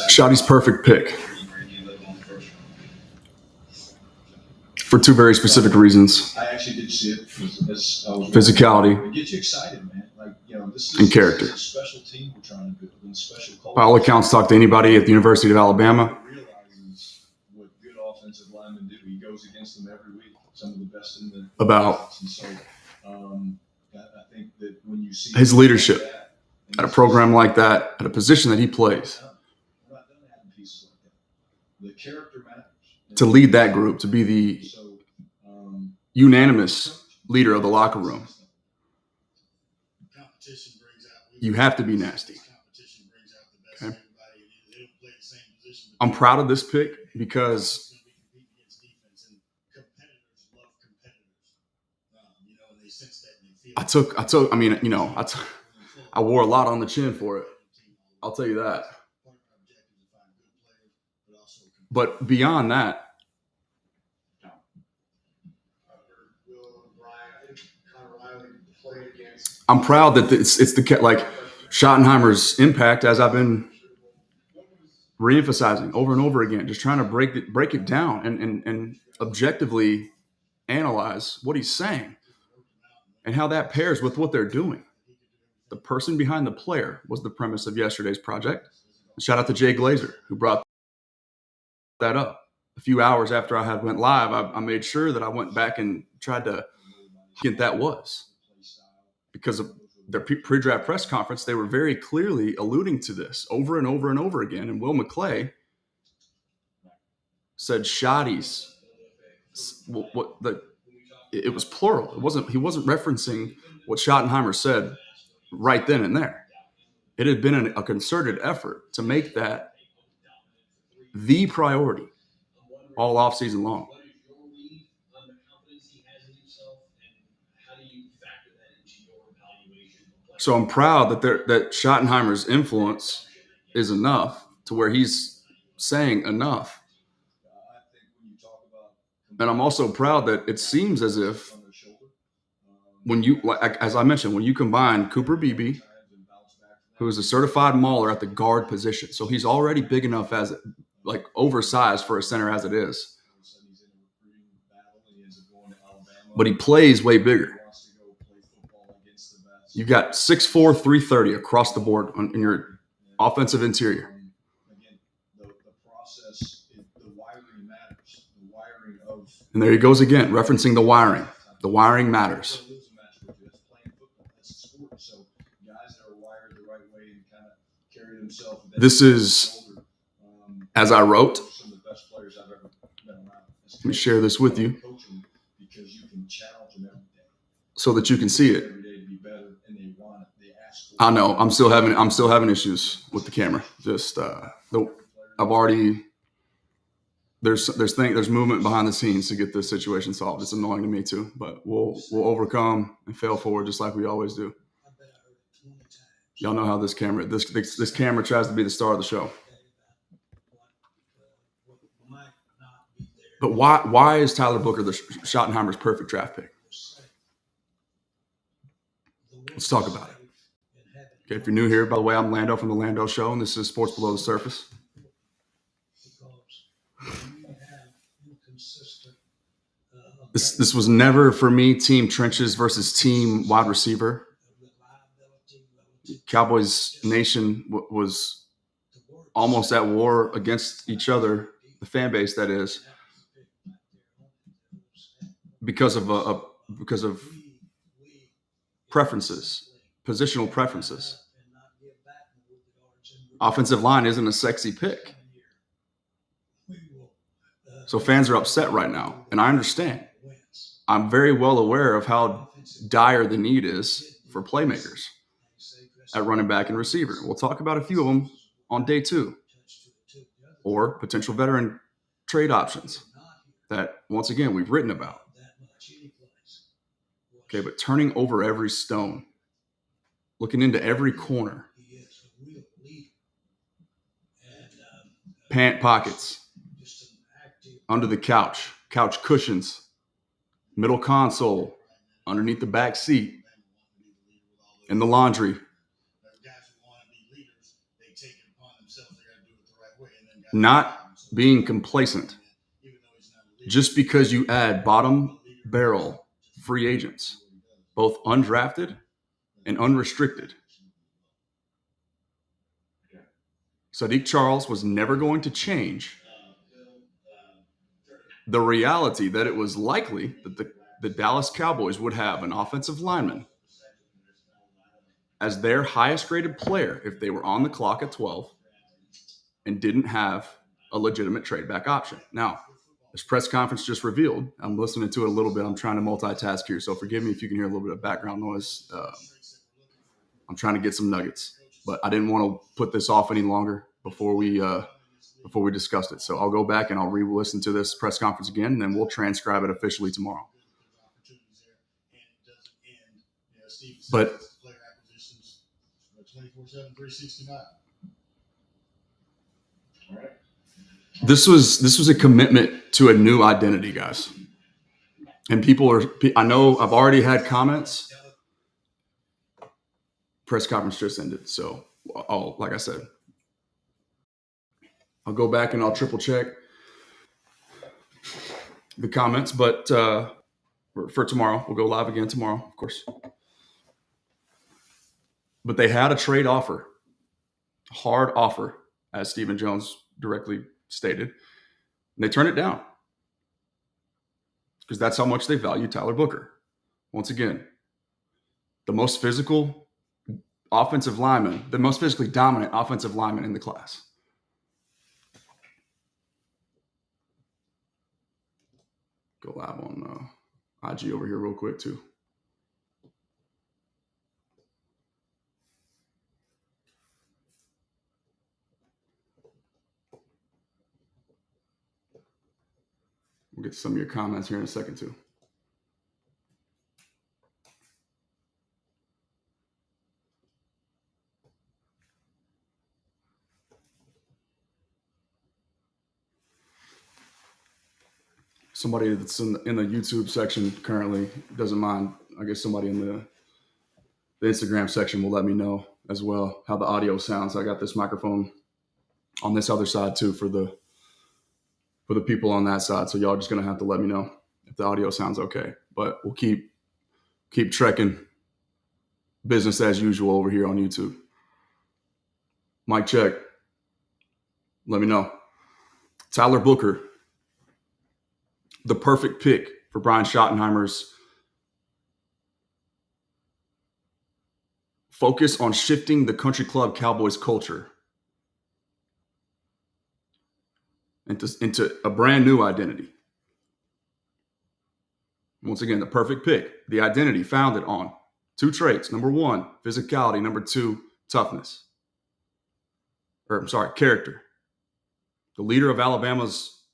Schotty's perfect pick for two very specific reasons. I actually did see it as I was physicality. It gets you excited, man. Like, this is and character. This is a special team we're trying to build, and special culture. By all accounts, talk to anybody at the University of Alabama. Realizes what good offensive linemen do. He goes against them every week. Some of the best in the about and so I think that when you see his leadership at a program like that, at a position that he plays, we're not done having pieces like that. The character matters. To lead that group, to be the unanimous leader of the locker room, you have to be nasty. Okay? I'm proud of this pick because I wore a lot on the chin for it. I'll tell you that. But beyond that, I'm proud that it's the like Schottenheimer's impact, as I've been reemphasizing over and over again, just trying to break it down and objectively analyze what he's saying and how that pairs with what they're doing. The person behind the player was the premise of yesterday's project. Shout out to Jay Glazer, who brought that up. A few hours after I had went live, I made sure that I went back and tried to get that was. Because of their pre-draft press conference, they were very clearly alluding to this over and over and over again. And Will McClay said Schotty's. It was plural. He wasn't referencing what Schottenheimer said right then and there. It had been a concerted effort to make that the priority all offseason long. So I'm proud that Schottenheimer's influence is enough to where he's saying enough. And I'm also proud that it seems as if when you, as I mentioned, when you combine Cooper Beebe, who is a certified mauler at the guard position, so he's already big enough as oversized for a center as it is, but he plays way bigger. You've got 6'4", 330 across the board in your offensive interior. And there he goes again, referencing the wiring. The wiring matters. This is, as I wrote, let me share this with you so that you can see it. I know I'm still having issues with the camera. Just I've already there's movement behind the scenes to get this situation solved. It's annoying to me too, but we'll overcome and fail forward just like we always do. Y'all know how this camera tries to be the star of the show. But why is Tyler Booker the Schottenheimer's perfect draft pick? Let's talk about it. Okay, if you're new here, by the way, I'm Lando from the Lando Show, and this is Sports Below the Surface. This was never for me team trenches versus team wide receiver. Cowboys Nation was almost at war against each other, the fan base that is, because of preferences, positional preferences. Offensive line isn't a sexy pick. So fans are upset right now, and I understand. I'm very well aware of how dire the need is for playmakers at running back and receiver. We'll talk about a few of them on day 2, or potential veteran trade options that, once again, we've written about. Okay, but turning over every stone, looking into every corner, pant pockets, under the couch cushions, middle console, underneath the back seat, in the laundry. not being complacent. Just because you add bottom barrel free agents, both undrafted and unrestricted, Sadiq Charles was never going to change the reality that it was likely that the Dallas Cowboys would have an offensive lineman as their highest graded player if they were on the clock at 12 and didn't have a legitimate trade back option. Now, this press conference just revealed, I'm listening to it a little bit. I'm trying to multitask here, so forgive me if you can hear a little bit of background noise. I'm trying to get some nuggets, but I didn't want to put this off any longer before we discussed it. So I'll go back and I'll re-listen to this press conference again, and then we'll transcribe it officially tomorrow. But 24/7, 369. All right. This was a commitment to a new identity, guys. And I know I've already had comments. Press conference just ended. So like I said, I'll go back and I'll triple check the comments, but for tomorrow, we'll go live again tomorrow, of course. But they had a trade offer, hard offer, as Stephen Jones directly stated. And they turned it down because that's how much they value Tyler Booker. Once again, the most physical offensive lineman, the most physically dominant offensive lineman in the class. Go live on IG over here real quick too. We'll get to some of your comments here in a second too. Somebody that's in the YouTube section currently doesn't mind. I guess somebody in the Instagram section will let me know as well how the audio sounds. I got this microphone on this other side too for the people on that side. So y'all just gonna have to let me know if the audio sounds okay. But we'll keep trekking business as usual over here on YouTube. Mic check. Let me know. Tyler Booker, the perfect pick for Brian Schottenheimer's focus on shifting the country club Cowboys culture into a brand new identity. Once again, the perfect pick. The identity founded on two traits. Number one, physicality. Number two, toughness. Character. The leader of Alabama's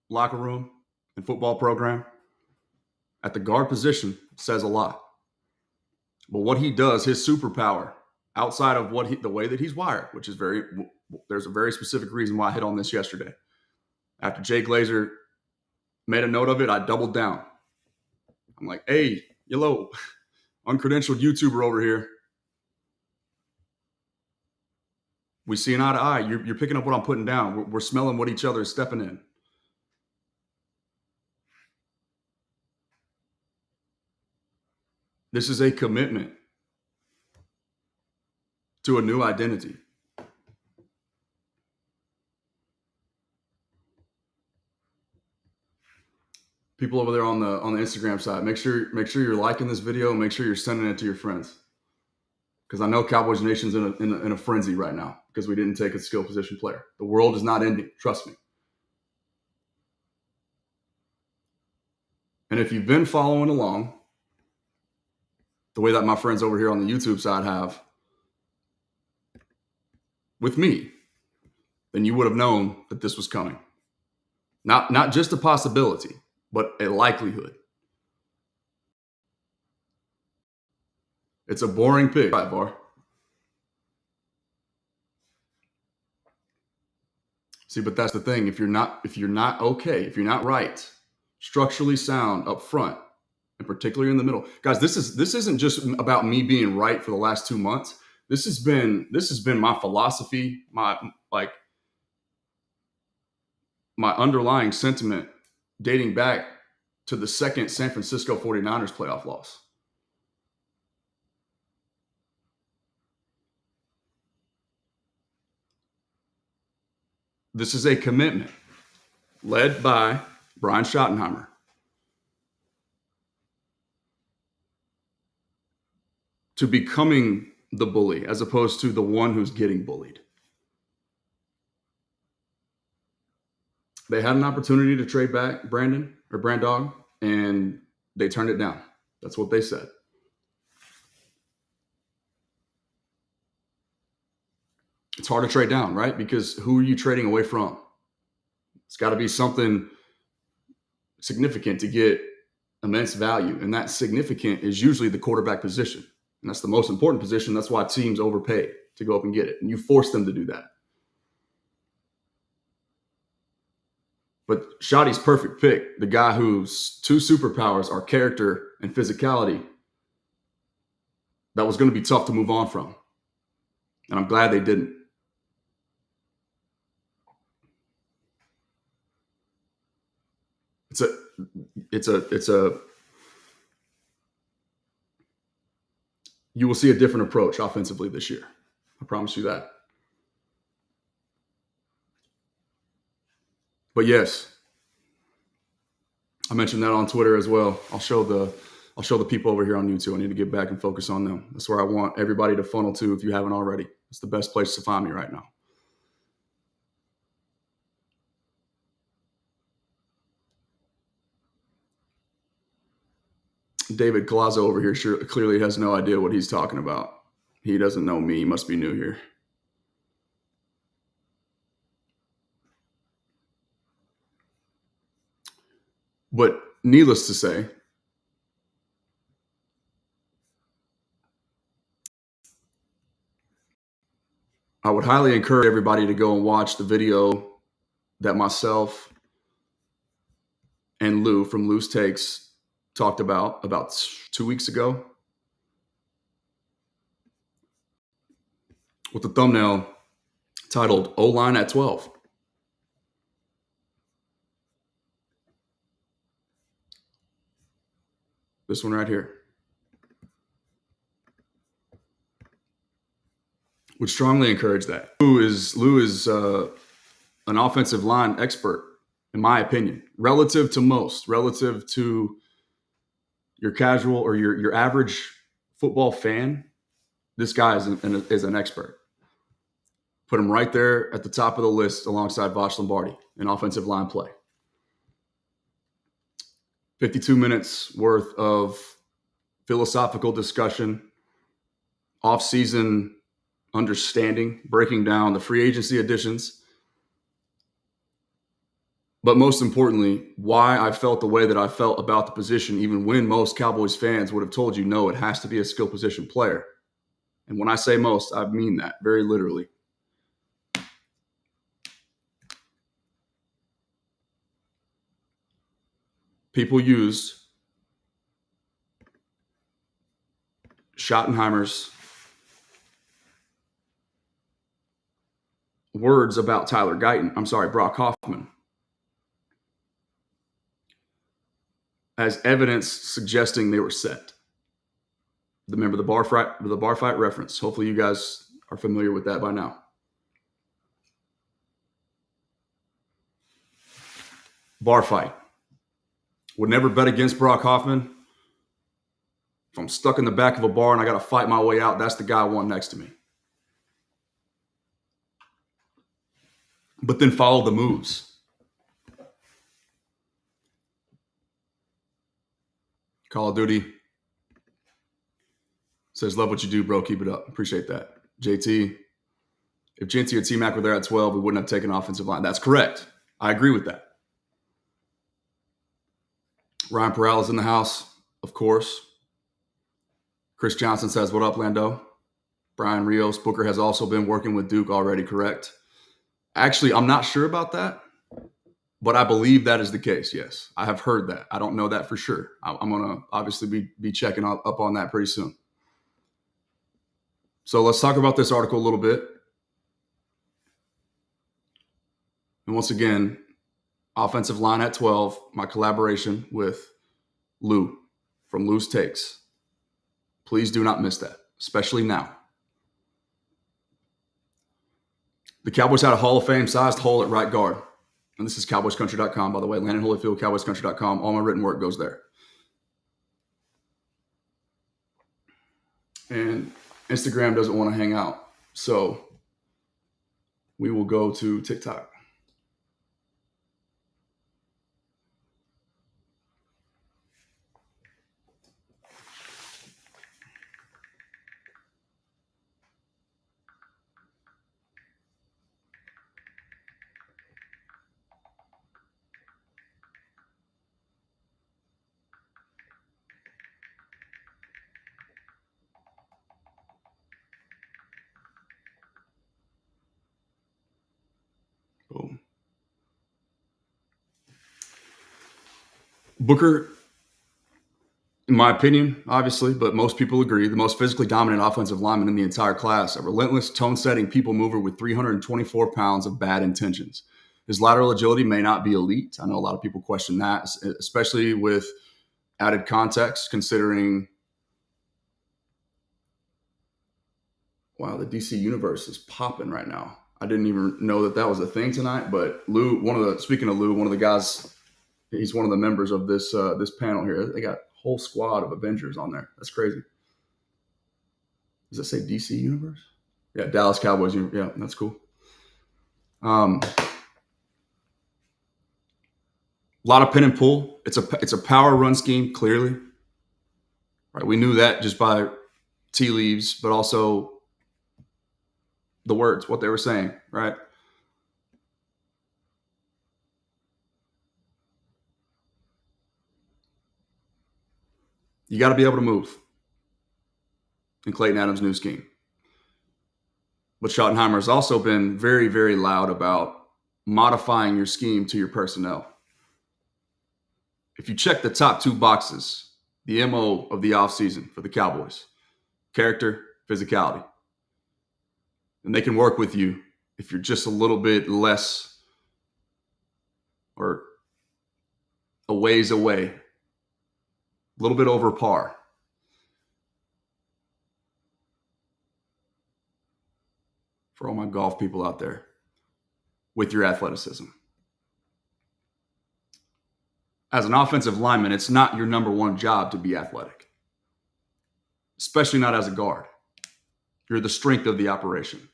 locker room and football program at the guard position says a lot. But what he does, his superpower, outside of the way that he's wired, which is there's a very specific reason why I hit on this yesterday. After Jay Glazer made a note of it, I doubled down. I'm like, hey, hello, uncredentialed YouTuber over here. We see an eye to eye. You're picking up what I'm putting down. We're smelling what each other is stepping in. This is a commitment to a new identity. People over there on the Instagram side, make sure you're liking this video and make sure you're sending it to your friends. Because I know Cowboys Nation's in a frenzy right now because we didn't take a skill position player. The world is not ending. Trust me. And if you've been following along the way that my friends over here on the YouTube side have with me, then you would have known that this was coming. Not just a possibility, but a likelihood. It's a boring pick, right, Bar? See, but that's the thing. If you're not okay, if you're not right, structurally sound up front, and particularly in the middle, guys, this isn't just about me being right for the last 2 months. This has been my philosophy, my my underlying sentiment dating back to the second San Francisco 49ers playoff loss. This is a commitment led by Brian Schottenheimer to becoming the bully as opposed to the one who's getting bullied. They had an opportunity to trade back Brandog, and they turned it down. That's what they said. It's hard to trade down, right? Because who are you trading away from? It's got to be something significant to get immense value. And that significant is usually the quarterback position. And that's the most important position. That's why teams overpay to go up and get it. And you force them to do that. But Schotty's perfect pick, the guy whose two superpowers are character and physicality, that was going to be tough to move on from. And I'm glad they didn't. It's a you will see a different approach offensively this year. I promise you that. But yes, I mentioned that on Twitter as well. I'll show the people over here on YouTube. I need to get back and focus on them. That's where I want everybody to funnel to if you haven't already. It's the best place to find me right now. David Colazzo over here clearly has no idea what he's talking about. He doesn't know me. He must be new here. But needless to say, I would highly encourage everybody to go and watch the video that myself and Lou from Lou's Takes talked about 2 weeks ago, with the thumbnail titled O-Line at 12. This one right here. Would strongly encourage that. Lou is an offensive line expert, in my opinion, relative to your casual or your average football fan. This guy is an expert. Put him right there at the top of the list alongside Vosh Lombardi in offensive line play. 52 minutes worth of philosophical discussion, off-season understanding, breaking down the free agency additions, but most importantly, why I felt the way that I felt about the position, even when most Cowboys fans would have told you, no, it has to be a skill position player. And when I say most, I mean that very literally. People used Schottenheimer's words about Brock Hoffman, as evidence suggesting they were set. Remember the bar fight reference. Hopefully you guys are familiar with that by now. Bar fight. Would never bet against Brock Hoffman. If I'm stuck in the back of a bar and I got to fight my way out, that's the guy I want next to me. But then follow the moves. Call of Duty says, love what you do, bro. Keep it up. Appreciate that. JT, if Jinty or T-Mac were there at 12, we wouldn't have taken offensive line. That's correct. I agree with that. Ryan Peralta's in the house, of course. Chris Johnson says, what up, Lando? Brian Rios, Booker has also been working with Duke already, correct? Actually, I'm not sure about that, but I believe that is the case, yes. I have heard that. I don't know that for sure. I'm going to obviously be checking up on that pretty soon. So let's talk about this article a little bit. And once again, offensive line at 12, my collaboration with Lou from Lou's Takes. Please do not miss that, especially now. The Cowboys had a Hall of Fame-sized hole at right guard. And this is cowboyscountry.com, by the way. Landon Holyfield, cowboyscountry.com. All my written work goes there. And Instagram doesn't want to hang out. So we will go to TikTok. Boom. Booker, in my opinion, obviously, but most people agree, the most physically dominant offensive lineman in the entire class, a relentless, tone-setting people mover with 324 pounds of bad intentions. His lateral agility may not be elite. I know a lot of people question that, especially with added context, considering, wow, the DC universe is popping right now. I didn't even know that was a thing tonight, but Lou, speaking of Lou, one of the guys, he's one of the members of this panel here. They got a whole squad of Avengers on there. That's crazy. Does it say DC Universe? Yeah, Dallas Cowboys. Yeah, that's cool. A lot of pin and pull. It's a power run scheme, clearly. Right, we knew that just by tea leaves, but also the words, what they were saying, right? You got to be able to move in Clayton Adams' new scheme. But Schottenheimer has also been very, very loud about modifying your scheme to your personnel. If you check the top two boxes, the MO of the offseason for the Cowboys, character, physicality, and they can work with you if you're just a little bit less or a ways away, a little bit over par. For all my golf people out there, with your athleticism. As an offensive lineman, it's not your number one job to be athletic, especially not as a guard. You're the strength of the operation.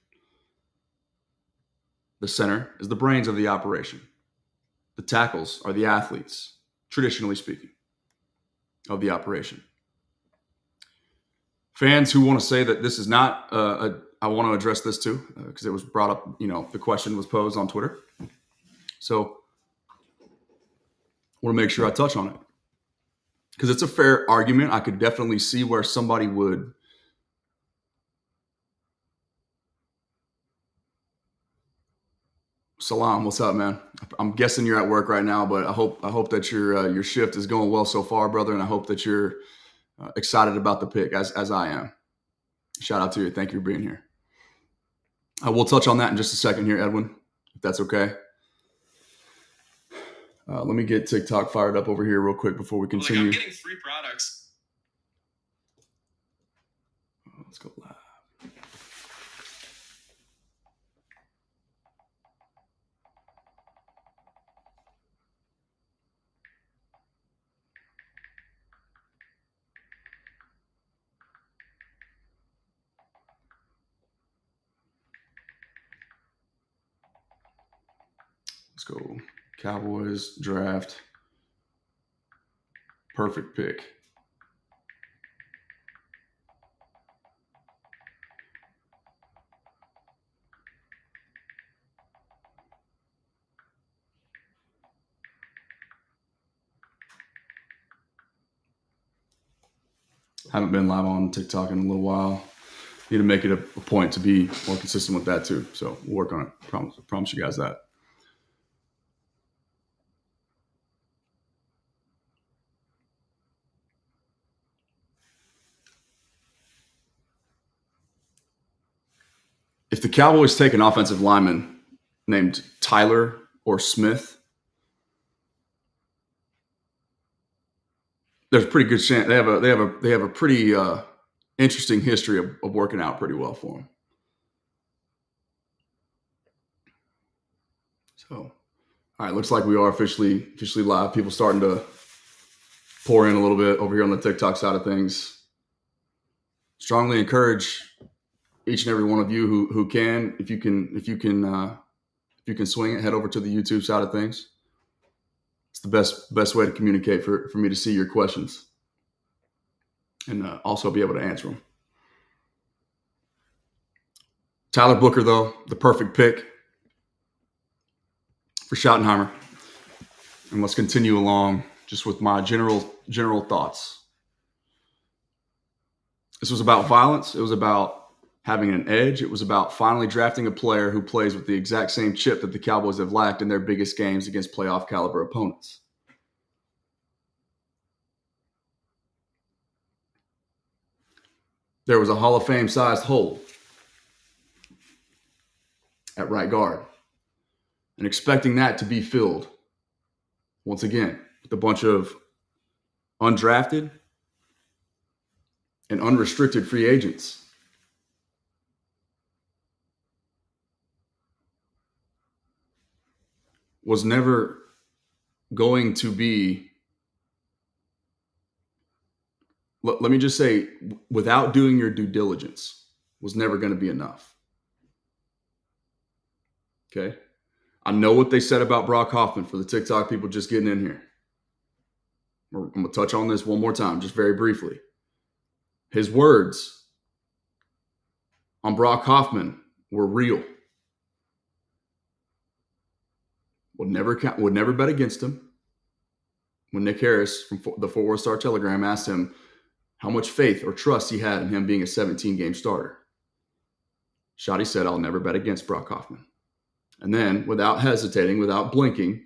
The center is the brains of the operation. The tackles are the athletes, traditionally speaking, of the operation. Fans who want to say that this is not I want to address this too, because it was brought up, the question was posed on Twitter. So I want to make sure I touch on it. Because it's a fair argument. I could definitely see where somebody would Salam, what's up, man? I'm guessing you're at work right now, but I hope that your shift is going well so far, brother, and I hope that you're excited about the pick, as I am. Shout out to you. Thank you for being here. We'll touch on that in just a second here, Edwin, if that's okay. Let me get TikTok fired up over here real quick before we continue. I'm getting free products. Let's go live. Let's go. Cowboys draft. Perfect pick. Haven't been live on TikTok in a little while. Need to make it a point to be more consistent with that too. So we'll work on it. Promise you guys that. If the Cowboys take an offensive lineman named Tyler or Smith, there's a pretty good chance they have a pretty interesting history of working out pretty well for him. So, all right, looks like we are officially live. People starting to pour in a little bit over here on the TikTok side of things. Strongly encourage each and every one of you who can, if you can swing it, head over to the YouTube side of things. It's the best way to communicate for me to see your questions and also be able to answer them. Tyler Booker, though, the perfect pick for Schottenheimer. And let's continue along just with my general thoughts. This was about violence. It was about having an edge. It was about finally drafting a player who plays with the exact same chip that the Cowboys have lacked in their biggest games against playoff caliber opponents. There was a Hall of Fame sized hole at right guard, and expecting that to be filled once again with a bunch of undrafted and unrestricted free agents was never going to be, let me just say, without doing your due diligence, was never going to be enough. Okay? I know what they said about Brock Hoffman for the TikTok people just getting in here. I'm going to touch on this one more time, just very briefly. His words on Brock Hoffman were real. Would never bet against him. When Nick Harris from the Fort Worth Star-Telegram asked him how much faith or trust he had in him being a 17-game starter, Schotty said, "I'll never bet against Brock Hoffman." And then, without hesitating, without blinking,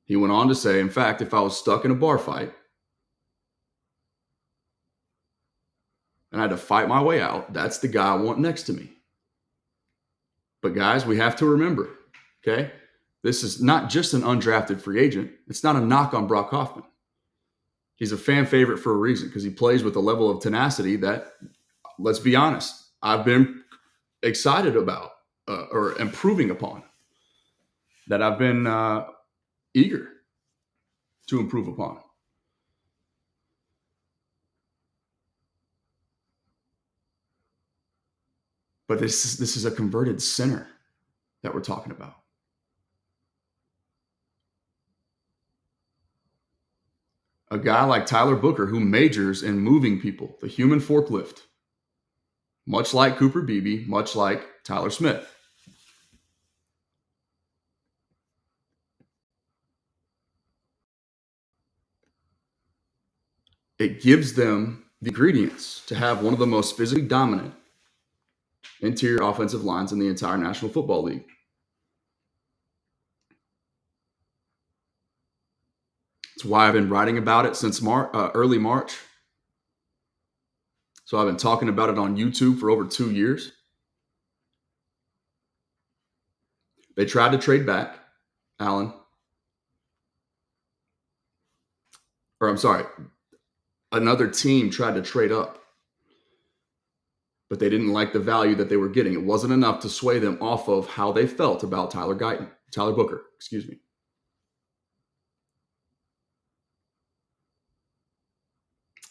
he went on to say, "In fact, if I was stuck in a bar fight and I had to fight my way out, that's the guy I want next to me." But guys, we have to remember, okay, this is not just an undrafted free agent. It's not a knock on Brock Hoffman. He's a fan favorite for a reason because he plays with a level of tenacity that, let's be honest, I've been excited about or improving upon, that I've been eager to improve upon. But this is a converted sinner that we're talking about. A guy like Tyler Booker who majors in moving people, the human forklift, much like Cooper Beebe, much like Tyler Smith. It gives them the ingredients to have one of the most physically dominant interior offensive lines in the entire National Football League. It's why I've been writing about it since early March. So I've been talking about it on YouTube for over 2 years. They tried to trade back, Alan. Or I'm sorry, another team tried to trade up, but they didn't like the value that they were getting. It wasn't enough to sway them off of how they felt about Tyler Booker, excuse me.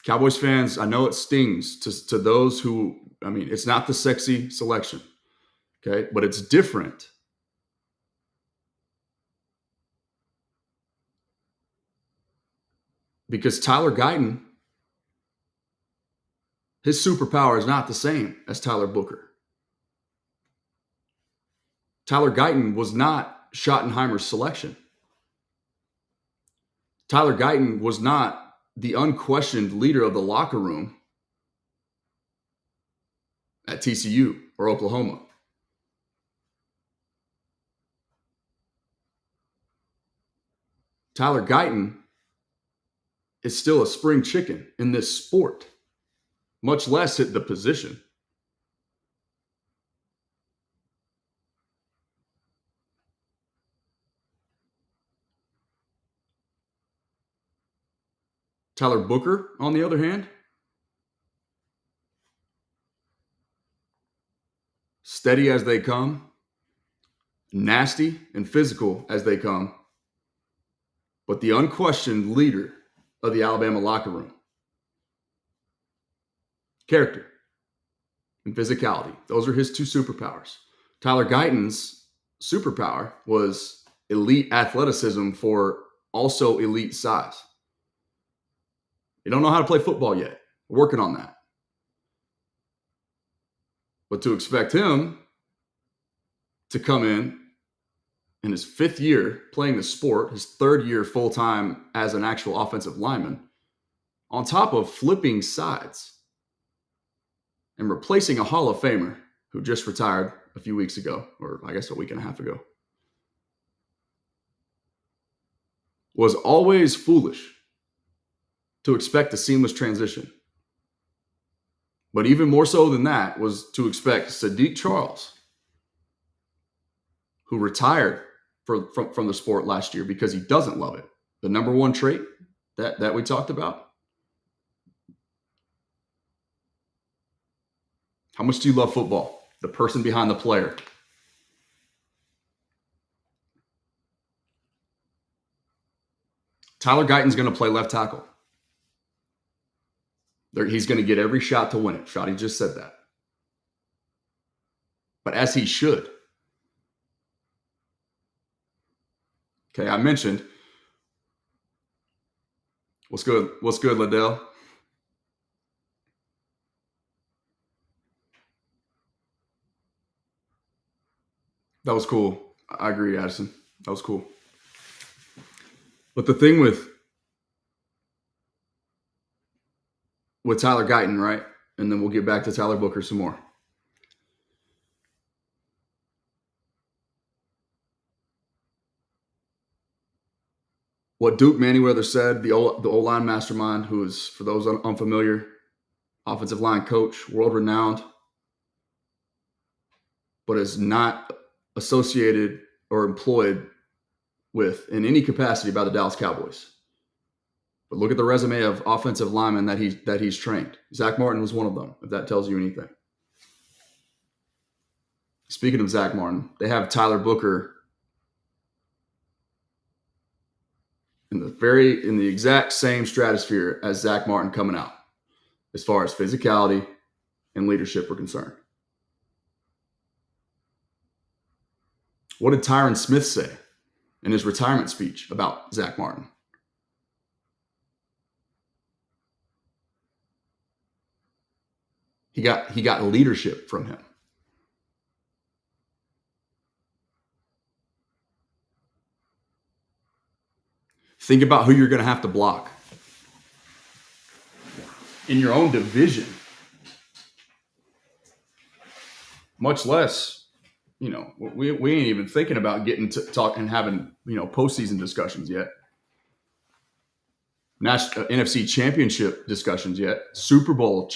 Cowboys fans, I know it stings to those who, I mean, it's not the sexy selection, okay? But it's different. Because Tyler Guyton, his superpower is not the same as Tyler Booker. Tyler Guyton was not Schottenheimer's selection. Tyler Guyton was not the unquestioned leader of the locker room at TCU or Oklahoma. Tyler Guyton is still a spring chicken in this sport, much less at the position. Tyler Booker, on the other hand, steady as they come, nasty and physical as they come, but the unquestioned leader of the Alabama locker room. Character and physicality. Those are his two superpowers. Tyler Guyton's superpower was elite athleticism for also elite size. You don't know how to play football yet. We're working on that. But to expect him to come in his 5th year playing the sport, his 3rd year full-time as an actual offensive lineman, on top of flipping sides and replacing a Hall of Famer who just retired a few weeks ago, or I guess a week and a half ago, was always foolish to expect a seamless transition. But even more so than that was to expect Sadiq Charles, who retired from the sport last year because he doesn't love it. The number one trait that we talked about. How much do you love football? The person behind the player. Tyler Guyton's going to play left tackle. He's going to get every shot to win it. Schotty just said that. But as he should. Okay, I mentioned. What's good? What's good, Liddell? That was cool. I agree, Addison. That was cool. But the thing with Tyler Guyton, right? And then we'll get back to Tyler Booker some more. What Duke Manyweather said, the O-line mastermind, who is, for those unfamiliar, offensive line coach, world-renowned, but is not associated or employed with in any capacity by the Dallas Cowboys. But look at the resume of offensive linemen that he's trained. Zach Martin was one of them, if that tells you anything. Speaking of Zach Martin, they have Tyler Booker in the exact same stratosphere as Zach Martin coming out, as far as physicality and leadership are concerned. What did Tyron Smith say in his retirement speech about Zach Martin? He got leadership from him. Think about who you're going to have to block in your own division. Much less, we ain't even thinking about getting to talk and having, postseason discussions yet. NFC championship discussions yet. Super Bowl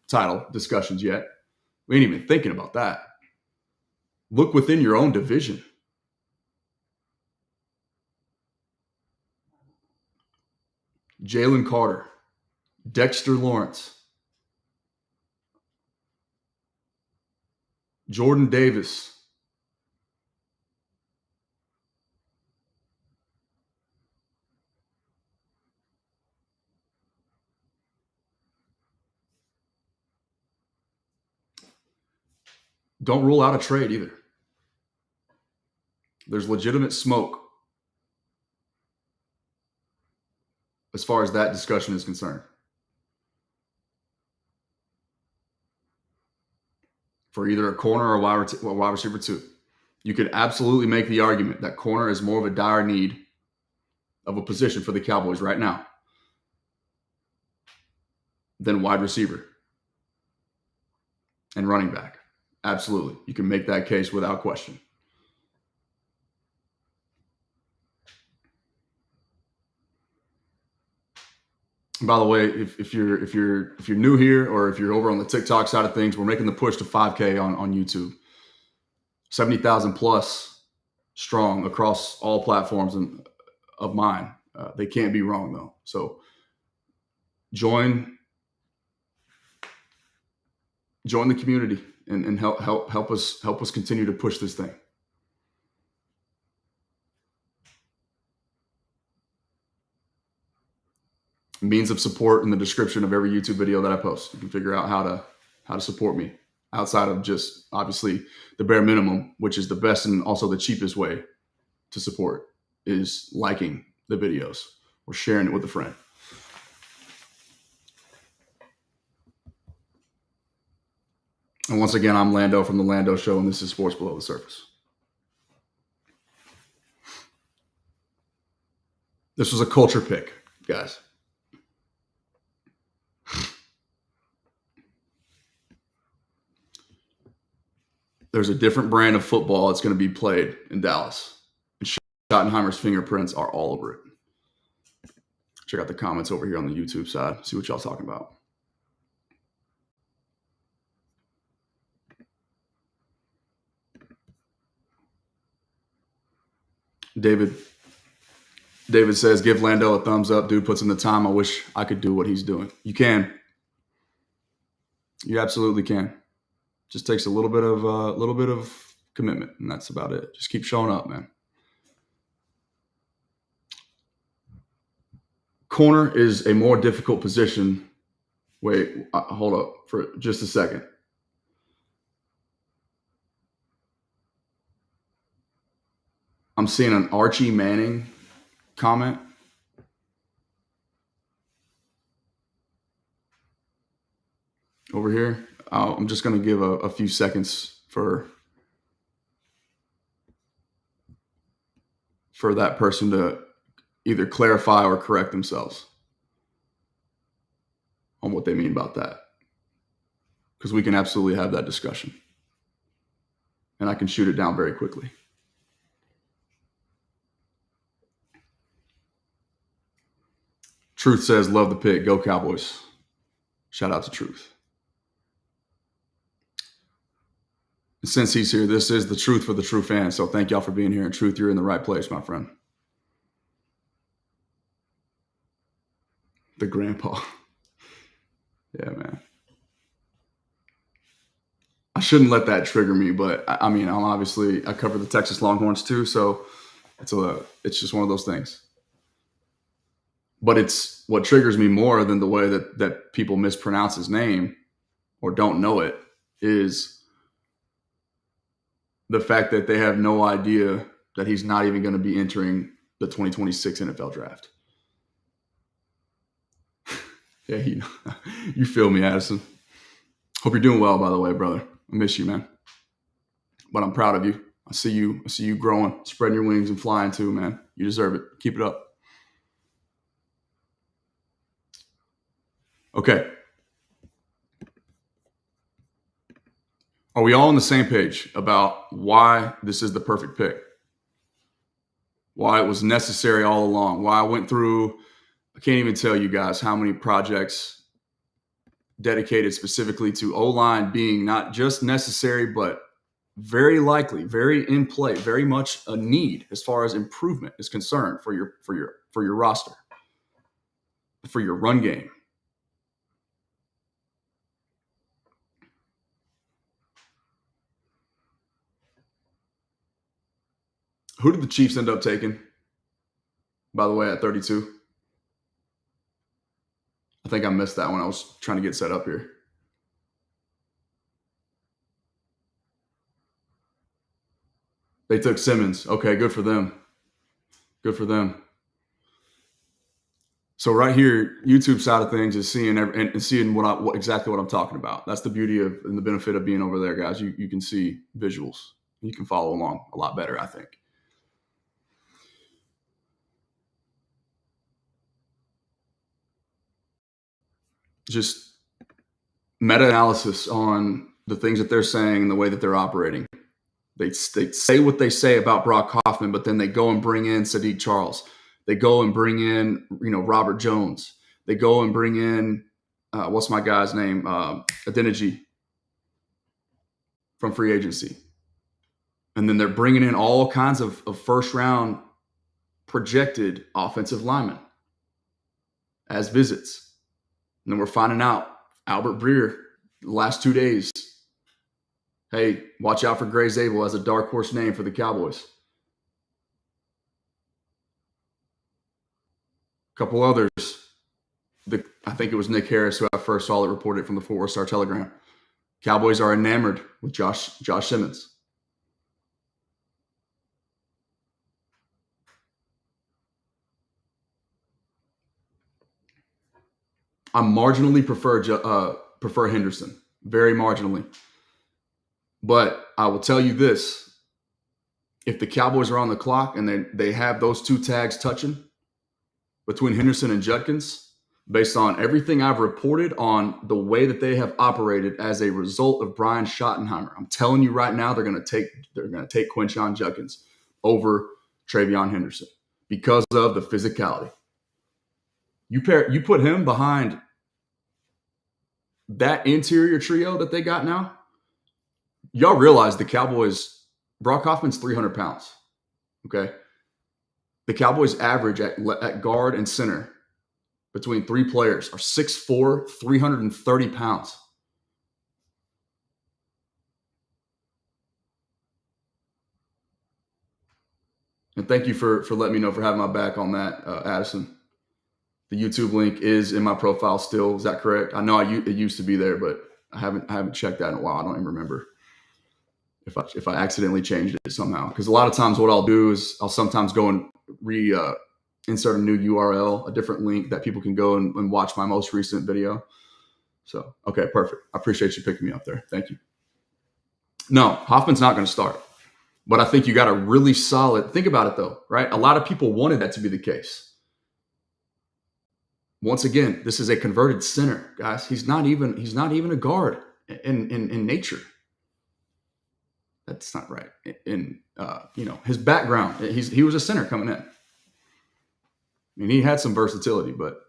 title discussions yet. We ain't even thinking about that. Look within your own division. Jalen Carter, Dexter Lawrence, Jordan Davis, don't rule out a trade either. There's legitimate smoke as far as that discussion is concerned. For either a corner or a wide receiver 2. You could absolutely make the argument that corner is more of a dire need of a position for the Cowboys right now than wide receiver and running back. Absolutely. You can make that case without question. And by the way, if you're new here or if you're over on the TikTok side of things, we're making the push to 5K on YouTube. 70,000 plus strong across all platforms of mine. They can't be wrong though. So join the community and help us continue to push this thing. Means of support in the description of every YouTube video that I post. You can figure out how to support me outside of just obviously the bare minimum, which is the best and also the cheapest way to support is liking the videos or sharing it with a friend. And once again, I'm Lando from the Lando Show, and this is Sports Below the Surface. This was a culture pick, guys. There's a different brand of football that's going to be played in Dallas. And Schottenheimer's fingerprints are all over it. Check out the comments over here on the YouTube side. See what y'all talking about. David says, give Lando a thumbs up. Dude puts in the time. I wish I could do what he's doing. You can. You absolutely can. Just takes a little bit of commitment, and that's about it. Just keep showing up, man. Corner is a more difficult position. Wait, hold up for just a second. I'm seeing an Archie Manning comment. Over here. I'm just going to give a few seconds for that person to either clarify or correct themselves on what they mean about that. Because we can absolutely have that discussion. And I can shoot it down very quickly. Truth says, love the pick. Go Cowboys. Shout out to Truth. And since he's here, this is the truth for the true fans. So thank y'all for being here. And Truth, you're in the right place, my friend. The grandpa. Yeah, man. I shouldn't let that trigger me, but I mean, I cover the Texas Longhorns too, so it's just one of those things. But it's what triggers me more than the way that people mispronounce his name or don't know it is the fact that they have no idea that he's not even going to be entering the 2026 NFL draft. Yeah, you feel me, Addison. Hope you're doing well, by the way, brother. I miss you, man. But I'm proud of you. I see you growing, spreading your wings and flying too, man. You deserve it. Keep it up. Okay. Are we all on the same page about why this is the perfect pick? Why it was necessary all along? Why I went through, I can't even tell you guys how many projects dedicated specifically to O-line being not just necessary, but very likely, very in play, very much a need as far as improvement is concerned for your roster, for your run game. Who did the Chiefs end up taking, by the way, at 32? I think I missed that when I was trying to get set up here. They took Simmons. Okay, good for them. Good for them. So right here, YouTube side of things is seeing exactly what I'm talking about. That's the beauty of and the benefit of being over there, guys. You can see visuals. You can follow along a lot better, I think. Just meta-analysis on the things that they're saying and the way that they're operating. They say what they say about Brock Hoffman, but then they go and bring in Sadiq Charles. They go and bring in, Robert Jones. They go and bring in, what's my guy's name? Adeniji from free agency. And then they're bringing in all kinds of first-round projected offensive linemen as visits. And then we're finding out Albert Breer, the last 2 days. Hey, watch out for Gray Zabel as a dark horse name for the Cowboys. A couple others. I think it was Nick Harris who I first saw that reported from the Fort Worth Star Telegram. Cowboys are enamored with Josh Simmons. I marginally prefer Henderson, very marginally. But I will tell you this: if the Cowboys are on the clock and they have those 2 tags touching between Henderson and Judkins, based on everything I've reported on the way that they have operated as a result of Brian Schottenheimer, I'm telling you right now, they're going to take Quinshon Judkins over Travion Henderson because of the physicality. You put him behind that interior trio that they got now. Y'all realize the Cowboys, Brock Hoffman's 300 pounds. Okay. The Cowboys average at guard and center between 3 players are 6'4", 330 pounds. And thank you for letting me know, for having my back on that, Addison. The YouTube link is in my profile still. Is that correct? I know it used to be there, but I haven't checked that in a while. I don't even remember if I accidentally changed it somehow. Because a lot of times what I'll do is I'll sometimes go and insert a new URL, a different link that people can go and watch my most recent video. So, okay, perfect. I appreciate you picking me up there. Thank you. No, Hoffman's not going to start. But I think you got a really solid, think about it though, right? A lot of people wanted that to be the case. Once again, this is a converted center, guys. He's not even a guard in nature. That's not right. In his background, he was a center coming in. I mean, he had some versatility, but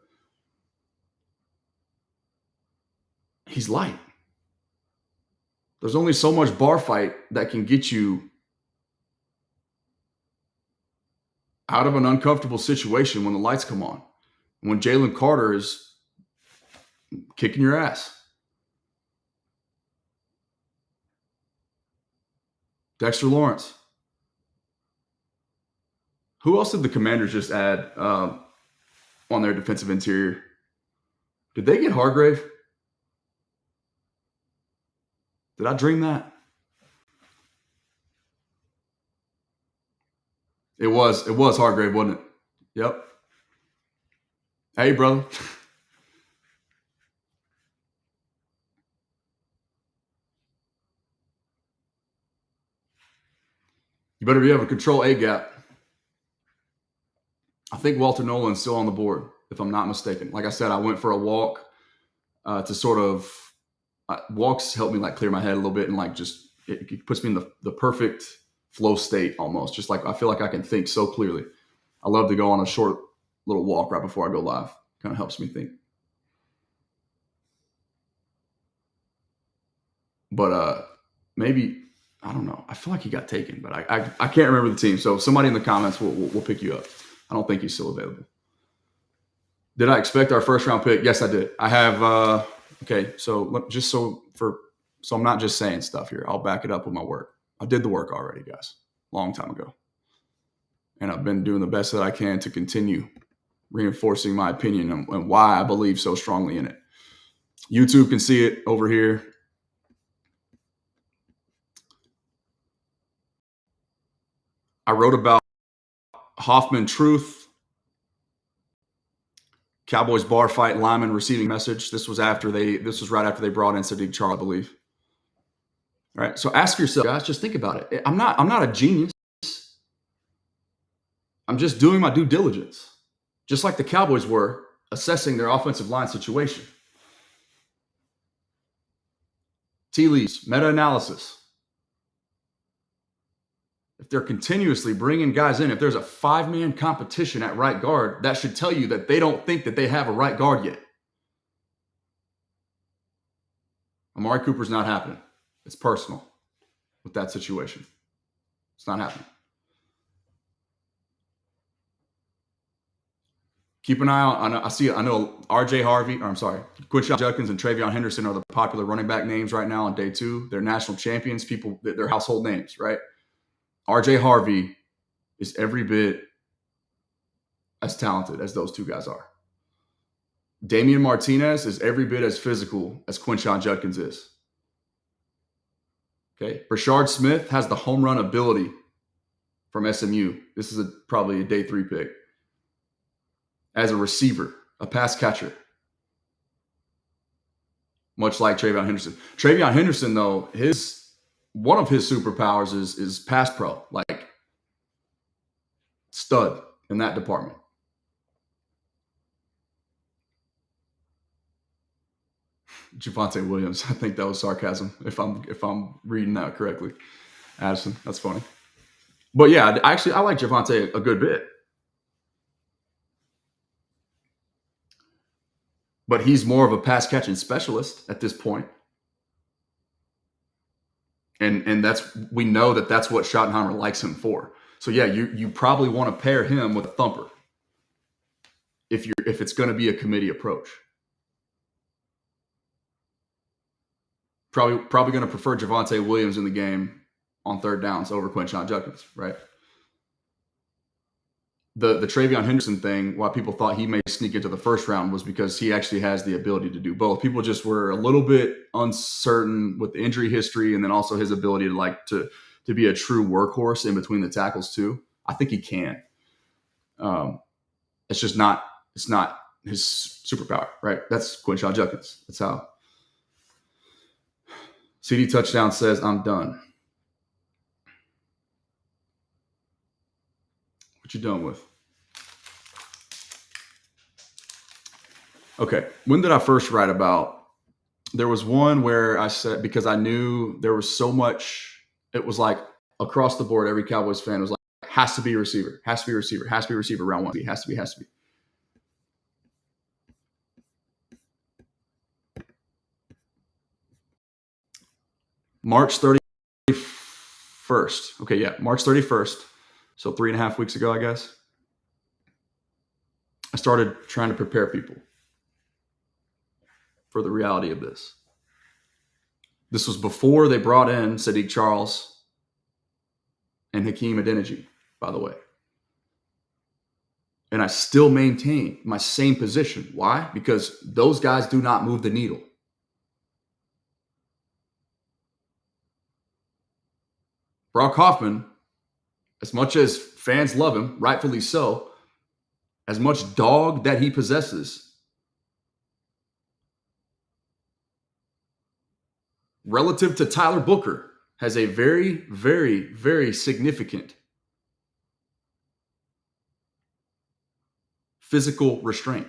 he's light. There's only so much bar fight that can get you out of an uncomfortable situation when the lights come on. When Jalen Carter is kicking your ass. Dexter Lawrence. Who else did the Commanders just add on their defensive interior? Did they get Hargrave? Did I dream that? It was Hargrave, wasn't it? Yep. Hey, brother. You better be able to control A gap. I think Walter Nolan's still on the board, if I'm not mistaken. Like I said, I went for a walk to sort of walks help me like clear my head a little bit, and like just it puts me in the perfect flow state almost. Just like I feel like I can think so clearly. I love to go on a short little walk right before I go live. Kind of helps me think. But maybe, I don't know. I feel like he got taken, but I can't remember the team. So somebody in the comments will pick you up. I don't think he's still available. Did I expect our first round pick? Yes, I did. I have. Okay, so so I'm not just saying stuff here. I'll back it up with my work. I did the work already, guys, long time ago, and I've been doing the best that I can to continue reinforcing my opinion and why I believe so strongly in it. YouTube can see it over here. I wrote about Hoffman truth, Cowboys bar fight, lineman receiving message. This was right after they brought in Sadiq Charles, I believe. All right. So ask yourself, guys, just think about it. I'm not a genius. I'm just doing my due diligence, just like the Cowboys were assessing their offensive line situation. Tea leaves, meta-analysis. If they're continuously bringing guys in, if there's a 5-man competition at right guard, that should tell you that they don't think that they have a right guard yet. Amari Cooper's not happening. It's personal with that situation. It's not happening. keep an eye on. I know R.J. Harvey. Or I'm sorry, Quinshon Judkins and Travion Henderson are the popular running back names right now on day 2. They're national champions. People, they're household names, right? R.J. Harvey is every bit as talented as those two guys are. Damian Martinez is every bit as physical as Quinshon Judkins is. Okay, Rashard Smith has the home run ability from SMU. This is probably a day 3 pick. As a receiver, a pass catcher, much like Travion Henderson. Travion Henderson, though, one of his superpowers is pass pro, like stud in that department. Javonte Williams, I think that was sarcasm if I'm reading that correctly. Addison, that's funny. But yeah, I like Javonte a good bit. But he's more of a pass catching specialist at this point. And we know that's what Schottenheimer likes him for. So yeah, you probably want to pair him with a thumper if it's going to be a committee approach. Probably going to prefer Javonte Williams in the game on third downs over Quinshon Judkins, right? The Travion Henderson thing, why people thought he may sneak into the first round, was because he actually has the ability to do both. People just were a little bit uncertain with the injury history, and then also his ability to be a true workhorse in between the tackles too. I think he can. It's not his superpower, right? That's Quinshon Judkins. That's how. CD Touchdown says, I'm done. What you done with? Okay. When did I first write about? There was one where I said, because I knew there was so much, it was like across the board, every Cowboys fan was like, has to be a receiver, has to be a receiver, has to be a receiver, round 1, has to be. March 31st. Okay, yeah, March 31st. So 3.5 weeks ago, I guess. I started trying to prepare people for the reality of this. This was before they brought in Sadiq Charles and Hakeem Adeniji, by the way. And I still maintain my same position. Why? Because those guys do not move the needle. Brock Hoffman, as much as fans love him, rightfully so, as much dog that he possesses, relative to Tyler Booker, has a very, very, very significant physical restraint.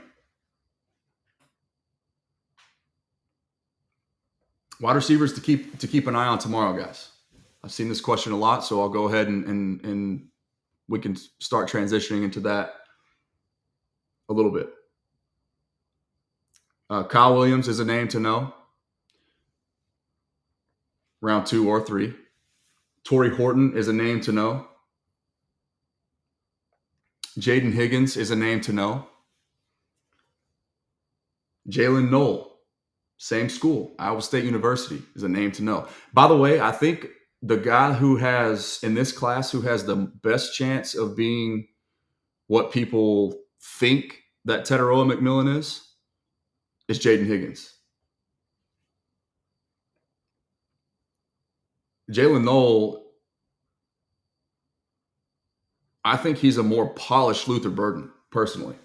Wide receivers to keep an eye on tomorrow, guys. I've seen this question a lot, so I'll go ahead and we can start transitioning into that a little bit. Kyle Williams is a name to know. Round 2 or 3. Torrey Horton is a name to know. Jaden Higgins is a name to know. Jalen Knoll, same school, Iowa State University, is a name to know. By the way, I think the guy who has, in this class, who has the best chance of being what people think that Teteroa McMillan is Jaden Higgins. Jalen Knoll, I think he's a more polished Luther Burden, personally.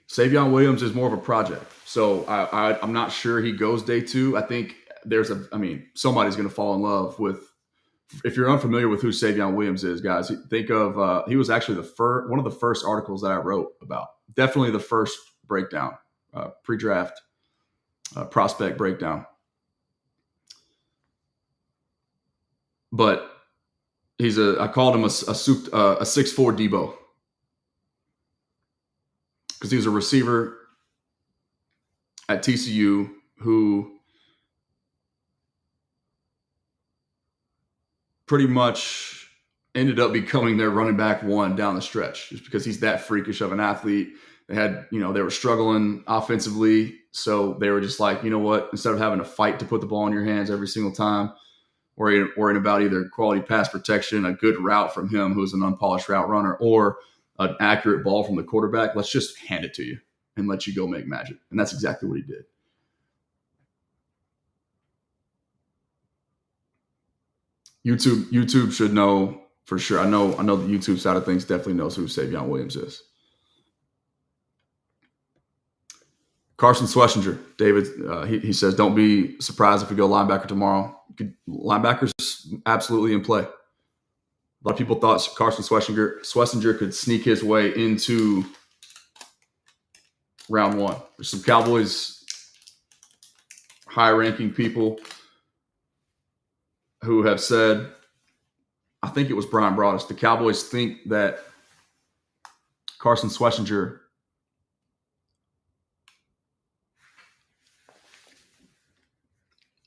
Savion Williams is more of a project. So I'm not sure he goes day 2. I think somebody's going to fall in love with, if you're unfamiliar with who Savion Williams is, guys, think of, he was actually one of the first articles that I wrote about. Definitely the first breakdown, pre-draft prospect breakdown. But I called him a 6'4" Debo, because he was a receiver at TCU who pretty much ended up becoming their running back one down the stretch, just because he's that freakish of an athlete. They had, they were struggling offensively, so they were just like, you know what? Instead of having to fight to put the ball in your hands every single time, worrying about either quality pass protection, a good route from him, who's an unpolished route runner, or an accurate ball from the quarterback, let's just hand it to you and let you go make magic. And that's exactly what he did. YouTube should know for sure. I know the YouTube side of things definitely knows who Savion Williams is. Carson Schlesinger, David, he says, don't be surprised if we go linebacker tomorrow. Linebackers absolutely in play. A lot of people thought Carson Schlesinger could sneak his way into round one. There's some Cowboys high-ranking people who have said, I think it was Brian Broaddus, the Cowboys think that Carson Schlesinger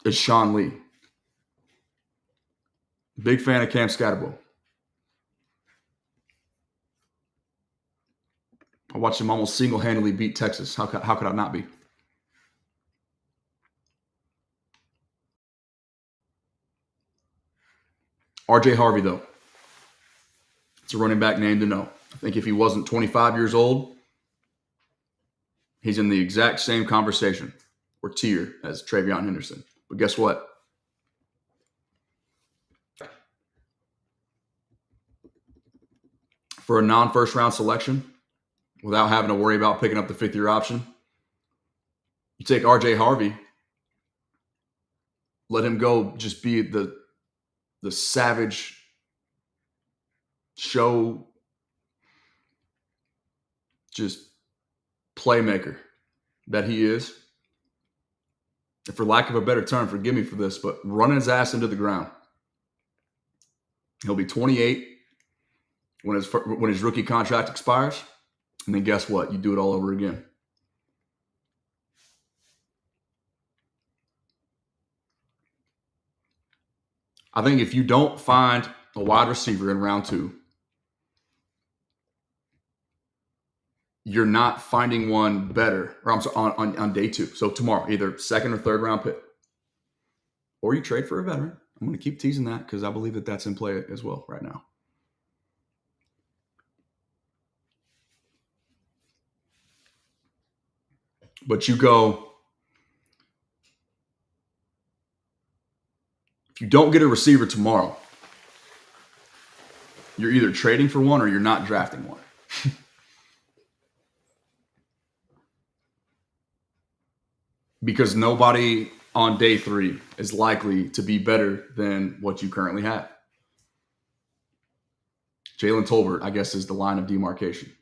is Sean Lee. Big fan of Cam Scatterbo. I watched him almost single-handedly beat Texas. How could I not be? R.J. Harvey, though. It's a running back name to know. I think if he wasn't 25 years old, he's in the exact same conversation or tier as Travion Henderson. But guess what? For a non-first round selection, without having to worry about picking up the fifth-year option, you take R.J. Harvey, let him go just be the savage show, just playmaker that he is. And for lack of a better term, forgive me for this, but running his ass into the ground. He'll be 28 when his rookie contract expires, and then guess what? You do it all over again. I think if you don't find a wide receiver in round two, you're not finding one better, or I'm sorry, on day two. So tomorrow, either second or third round pick, or you trade for a veteran. I'm going to keep teasing that because I believe that that's in play as well right now. But you go, if you don't get a receiver tomorrow, you're either trading for one or you're not drafting one. Because nobody on day three is likely to be better than what you currently have. Jalen Tolbert, I guess, is the line of demarcation.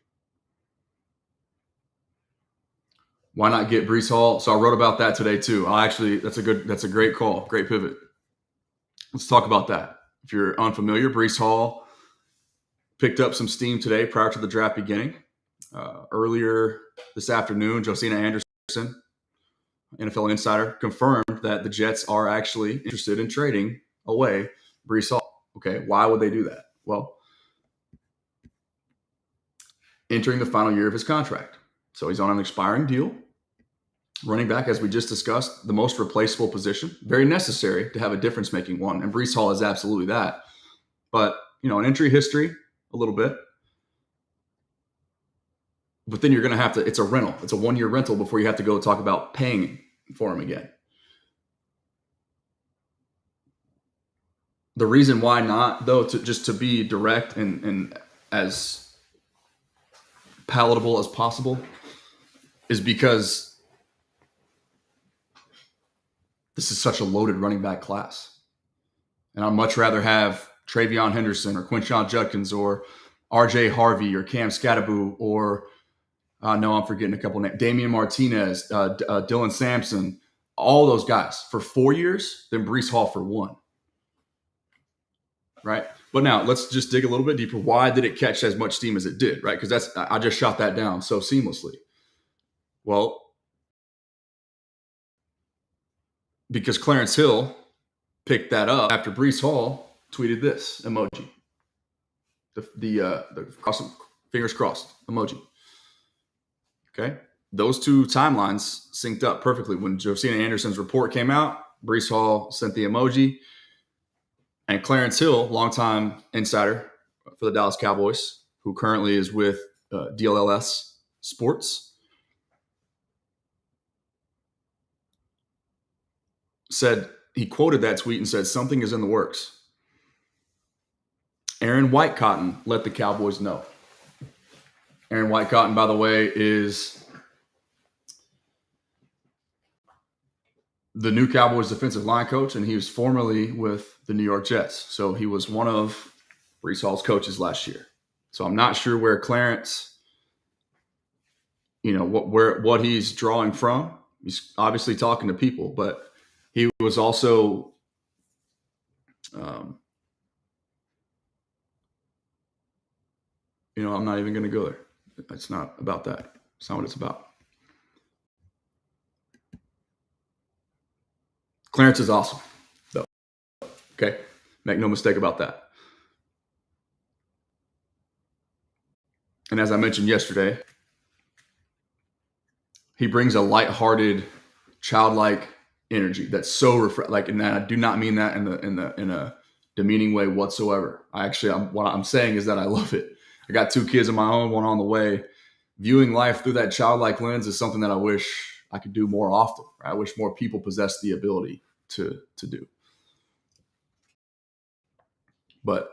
Why not get Breece Hall? So I wrote about that today too. That's a great call, great pivot. Let's talk about that. If you're unfamiliar, Breece Hall picked up some steam today prior to the draft beginning. Earlier this afternoon, Josina Anderson, NFL Insider, confirmed that the Jets are actually interested in trading away Breece Hall. Okay, why would they do that? Well, entering the final year of his contract. So he's on an expiring deal. Running back, as we just discussed, the most replaceable position. Very necessary to have a difference-making one, and Breece Hall is absolutely that. But, an injury history, a little bit. But then you're going to have to, it's a rental. It's a 1-year rental before you have to go talk about paying for him again. The reason why not, though, to be direct and as palatable as possible, is because this is such a loaded running back class. And I'd much rather have Travion Henderson or Quinshon Judkins or R.J. Harvey or Cam Scatterbo or, no, I'm forgetting a couple names, Damian Martinez, Dylan Sampson, all those guys for 4 years than Breece Hall for 1. Right? But now let's just dig a little bit deeper. Why did it catch as much steam as it did? Right? Because I just shot that down so seamlessly. Well, because Clarence Hill picked that up after Breece Hall tweeted this emoji. the fingers crossed emoji. Okay, those two timelines synced up perfectly. When Josina Anderson's report came out, Breece Hall sent the emoji, and Clarence Hill, longtime insider for the Dallas Cowboys, who currently is with DLLS Sports, said he quoted that tweet and said something is in the works. Aaron Whitecotton let the Cowboys know. Aaron Whitecotton, by the way, is the new Cowboys defensive line coach, and he was formerly with the New York Jets. So he was one of Breece Hall's coaches last year. So I'm not sure where Clarence, what he's drawing from. He's obviously talking to people, but he was also I'm not even going to go there. It's not about that. It's not what it's about. Clarence is awesome, though. Okay? Make no mistake about that. And as I mentioned yesterday, he brings a lighthearted, childlike energy that's so and I do not mean that in a demeaning way whatsoever. What I'm saying is that I love it. I got 2 kids of my own, one on the way. Viewing life through that childlike lens is something that I wish I could do more often. I wish more people possess the ability to do. But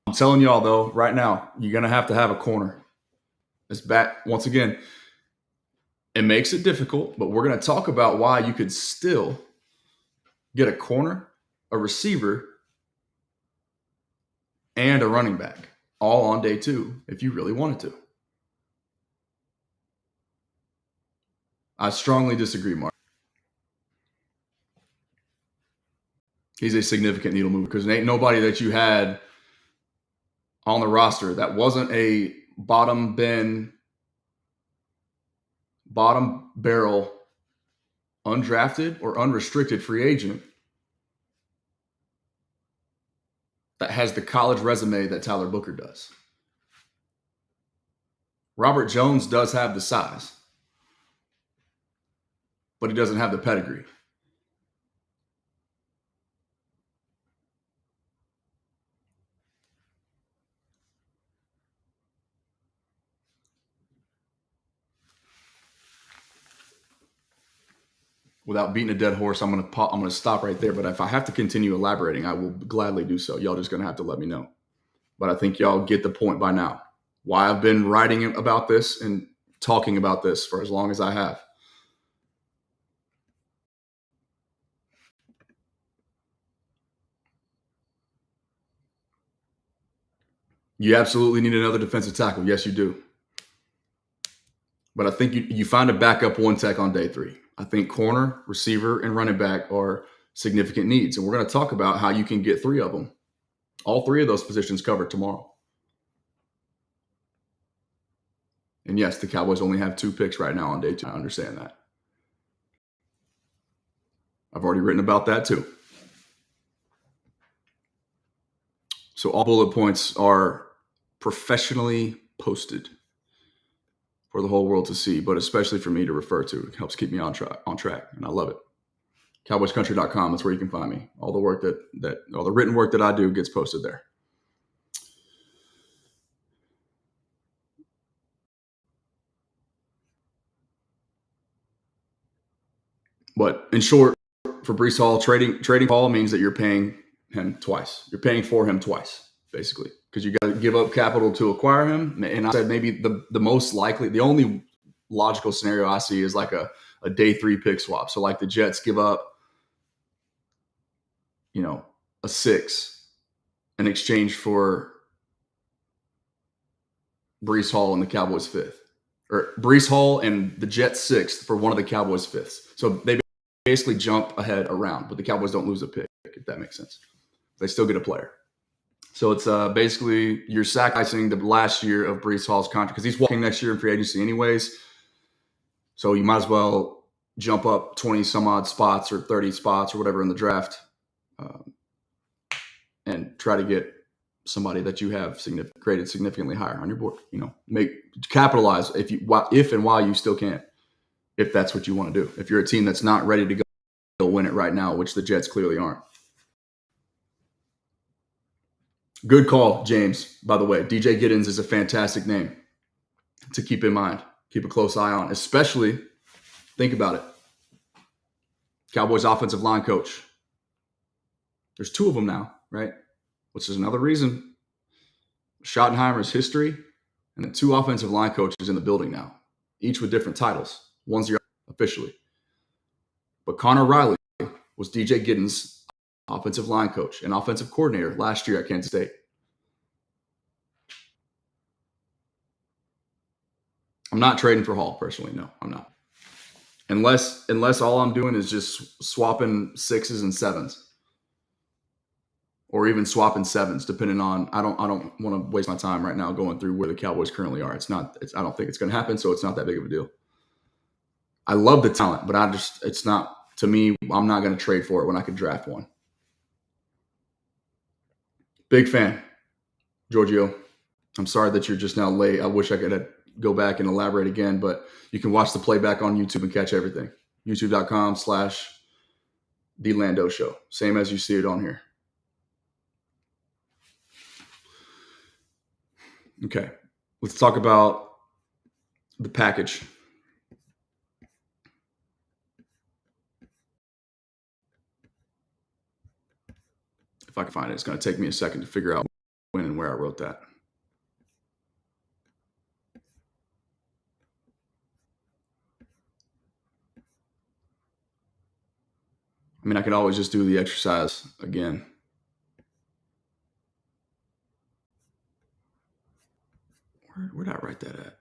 I'm telling y'all, though, right now, you're going to have a corner. It's back. Once again, it makes it difficult, but we're going to talk about why you could still get a corner, a receiver, and a running back all on day 2 if you really wanted to. I strongly disagree, Mark. He's a significant needle mover because there ain't nobody that you had on the roster that wasn't a bottom barrel, undrafted or unrestricted free agent that has the college resume that Tyler Booker does. Robert Jones does have the size, but he doesn't have the pedigree. Without beating a dead horse, I'm gonna stop right there. But if I have to continue elaborating, I will gladly do so. Y'all just gonna have to let me know. But I think y'all get the point by now. Why I've been writing about this and talking about this for as long as I have. You absolutely need another defensive tackle. Yes, you do. But I think you find a backup one tech on day 3. I think corner, receiver, and running back are significant needs. And we're going to talk about how you can get 3 of them. All 3 of those positions covered tomorrow. And yes, the Cowboys only have 2 picks right now on day 2. I understand that. I've already written about that too. So all bullet points are professionally posted for the whole world to see, but especially for me to refer to. It helps keep me on track, and I love it. CowboysCountry.com, that's where you can find me. All the work all the written work that I do gets posted there. But in short, for Breece Hall, trading Hall means that you're paying him twice. You're paying for him twice, basically, because you got to give up capital to acquire him. And I said maybe the most likely, the only logical scenario I see is like a day 3 pick swap. So like the Jets give up, a 6 in exchange for Breece Hall and the Cowboys 5th, or Breece Hall and the Jets 6th for one of the Cowboys 5ths. So they basically jump ahead around, but the Cowboys don't lose a pick, if that makes sense. They still get a player. So it's basically you're sacrificing the last year of Breece Hall's contract because he's walking next year in free agency anyways. So you might as well jump up 20 some odd spots or 30 spots or whatever in the draft and try to get somebody that you have created significantly higher on your board. Capitalize if and while you still can, if that's what you want to do. If you're a team that's not ready to go win it right now, which the Jets clearly aren't. Good call, James, by the way. DJ Giddens is a fantastic name to keep in mind, keep a close eye on, especially, think about it, Cowboys offensive line coach. There's two of them now, right? Which is another reason. Schottenheimer's history, and then two offensive line coaches in the building now, each with different titles. One's your officially. But Connor Riley was DJ Giddens' offensive line coach and offensive coordinator last year at Kansas State. I'm not trading for Hall personally. No, I'm not. Unless all I'm doing is just swapping 6s and 7s. Or even swapping 7s, depending on I don't want to waste my time right now going through where the Cowboys currently are. I don't think it's going to happen, so it's not that big of a deal. I love the talent, but it's not, to me, I'm not going to trade for it when I could draft one. Big fan, Giorgio. I'm sorry that you're just now late. I wish I could go back and elaborate again, but you can watch the playback on YouTube and catch everything. YouTube.com/The Lando Show. Same as you see it on here. Okay, let's talk about the package. If I can find it, it's going to take me a second to figure out when and where I wrote that. I mean, I could always just do the exercise again. Where did I write that at?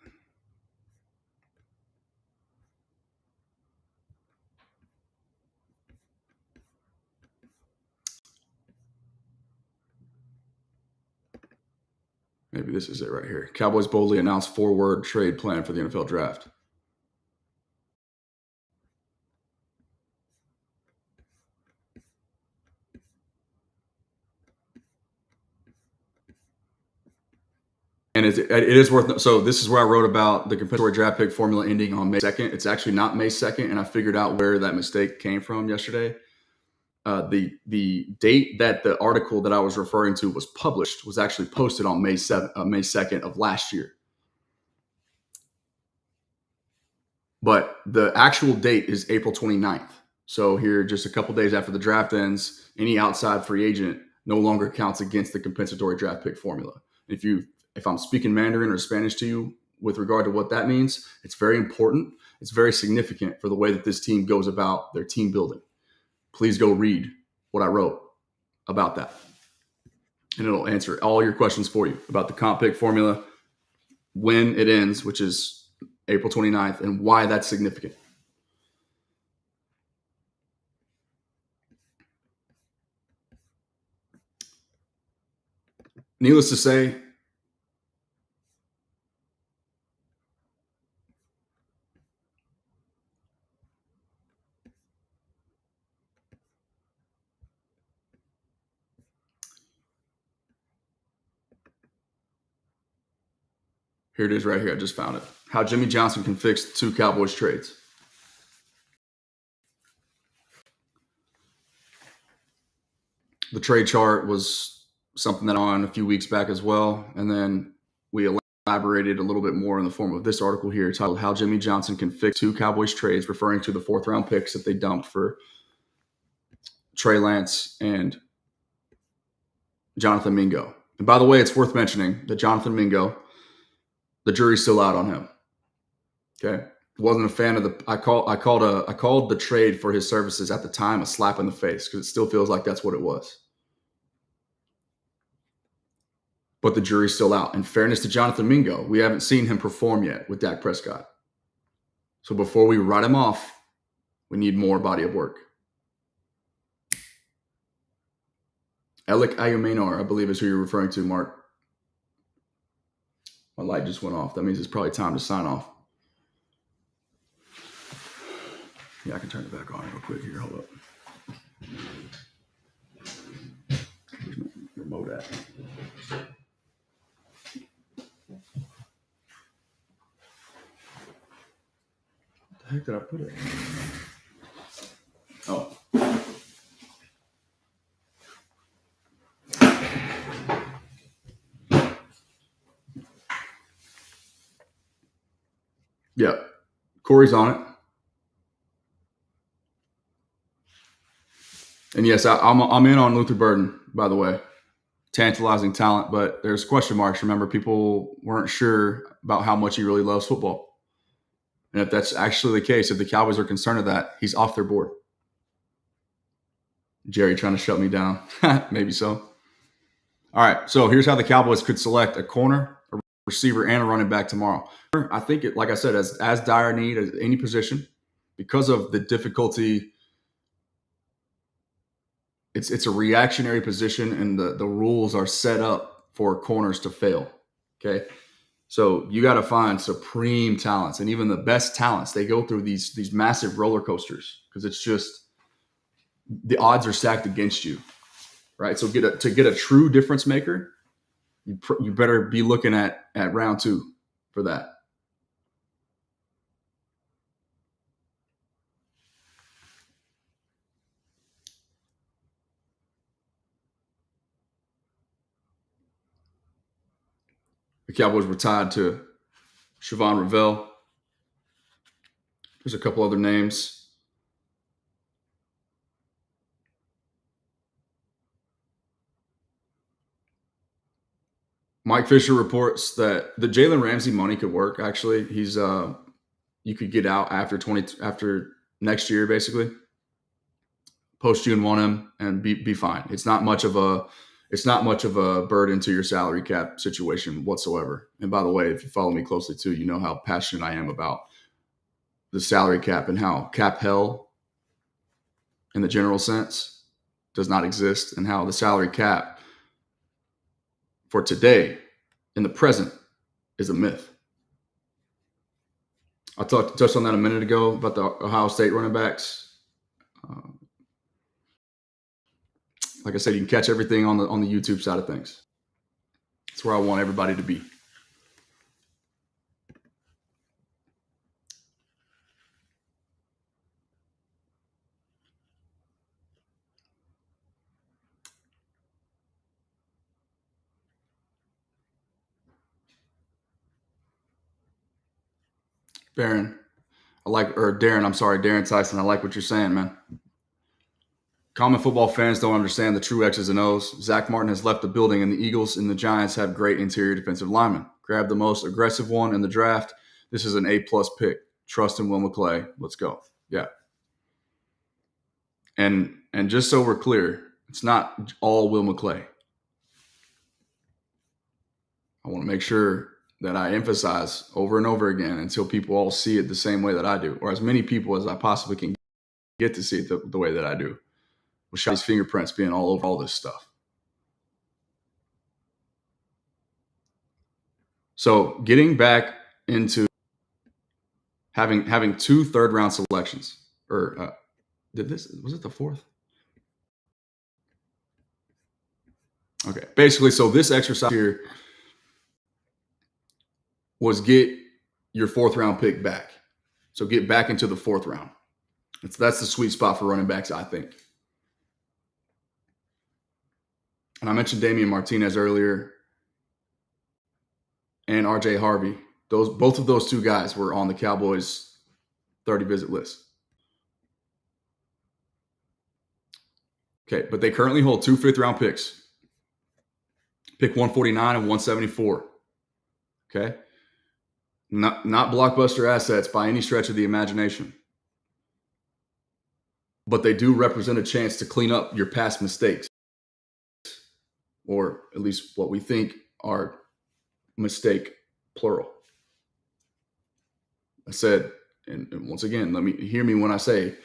Maybe this is it right here. Cowboys boldly announced 4-word trade plan for the NFL draft. And it is worth, so this is where I wrote about the compensatory draft pick formula ending on May 2nd. It's actually not May 2nd, and I figured out where that mistake came from yesterday. The date that the article that I was referring to was published was actually posted on May 2nd of last year. But the actual date is April 29th. So here, just a couple days after the draft ends, any outside free agent no longer counts against the compensatory draft pick formula. If I'm speaking Mandarin or Spanish to you with regard to what that means, it's very important. It's very significant for the way that this team goes about their team building. Please go read what I wrote about that. And it'll answer all your questions for you about the comp pick formula, when it ends, which is April 29th, and why that's significant. Needless to say, here it is right here. I just found it. How Jimmy Johnson can fix 2 Cowboys trades. The trade chart was something that on a few weeks back as well. And then we elaborated a little bit more in the form of this article here titled How Jimmy Johnson Can Fix 2 Cowboys Trades, referring to the 4th round picks that they dumped for Trey Lance and Jonathan Mingo. And by the way, it's worth mentioning that Jonathan Mingo, the jury's still out on him. Okay. Wasn't a fan of I called the trade for his services at the time a slap in the face, because it still feels like that's what it was. But the jury's still out. In fairness to Jonathan Mingo, we haven't seen him perform yet with Dak Prescott. So before we write him off, we need more body of work. Alec Ayumenor, I believe, is who you're referring to, Mark. My light just went off. That means it's probably time to sign off. Yeah, I can turn it back on real quick here. Hold up. remote at? What the heck did I put it? Oh. Yeah. Corey's on it. And yes, I'm in on Luther Burden, by the way. Tantalizing talent, but there's question marks. Remember, people weren't sure about how much he really loves football. And if that's actually the case, if the Cowboys are concerned of that, he's off their board. Jerry trying to shut me down. Maybe so. All right, so here's how the Cowboys could select a corner, a receiver, and a running back tomorrow. I think, like I said, as dire need as any position, because of the difficulty, it's a reactionary position, and the rules are set up for corners to fail. Okay, so you got to find supreme talents, and even the best talents, they go through these massive roller coasters because it's just the odds are stacked against you, right? So to get a true difference maker, you better be looking at round 2 for that. The Cowboys were tied to Siobhan Ravel. There's a couple other names. Mike Fisher reports that the Jalen Ramsey money could work. Actually, he's you could get out after next year, basically. Post June 1 him and be fine. It's not much of a burden to your salary cap situation whatsoever. And by the way, if you follow me closely too, you know how passionate I am about the salary cap and how cap hell in the general sense does not exist, and how the salary cap for today in the present is a myth. I touched on that a minute ago about the Ohio State running backs. Like I said, you can catch everything on the YouTube side of things. That's where I want everybody to be. Darren Tyson, I like what you're saying, man. Common football fans don't understand the true X's and O's. Zach Martin has left the building, and the Eagles and the Giants have great interior defensive linemen. Grab the most aggressive one in the draft. This is an A-plus pick. Trust in Will McClay. Let's go. Yeah. And just so we're clear, it's not all Will McClay. I want to make sure that I emphasize over and over again until people all see it the same way that I do, or as many people as I possibly can get to see it the way that I do, with Schotty's fingerprints being all over all this stuff. So getting back into having 2 third-round selections, or was it the 4th? Okay, basically, so this exercise here was get your 4th-round pick back. So get back into the 4th round. That's the sweet spot for running backs, I think. And I mentioned Damian Martinez earlier and RJ Harvey. Both of those 2 guys were on the Cowboys 30 visit list. Okay, but they currently hold 2 5th-round picks. Pick 149 and 174. Okay? Not blockbuster assets by any stretch of the imagination. But they do represent a chance to clean up your past mistakes. Or at least what we think are mistake, plural. I said, and once again, hear me when I say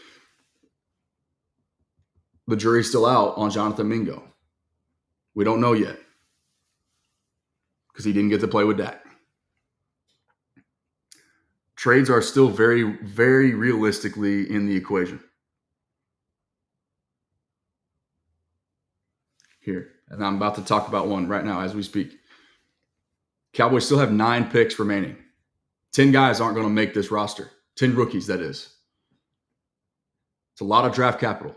the jury's still out on Jonathan Mingo. We don't know yet because he didn't get to play with Dak. Trades are still very, very realistically in the equation. Here. And I'm about to talk about one right now as we speak. Cowboys still have 9 picks remaining. 10 guys aren't going to make this roster. 10 rookies, that is. It's a lot of draft capital.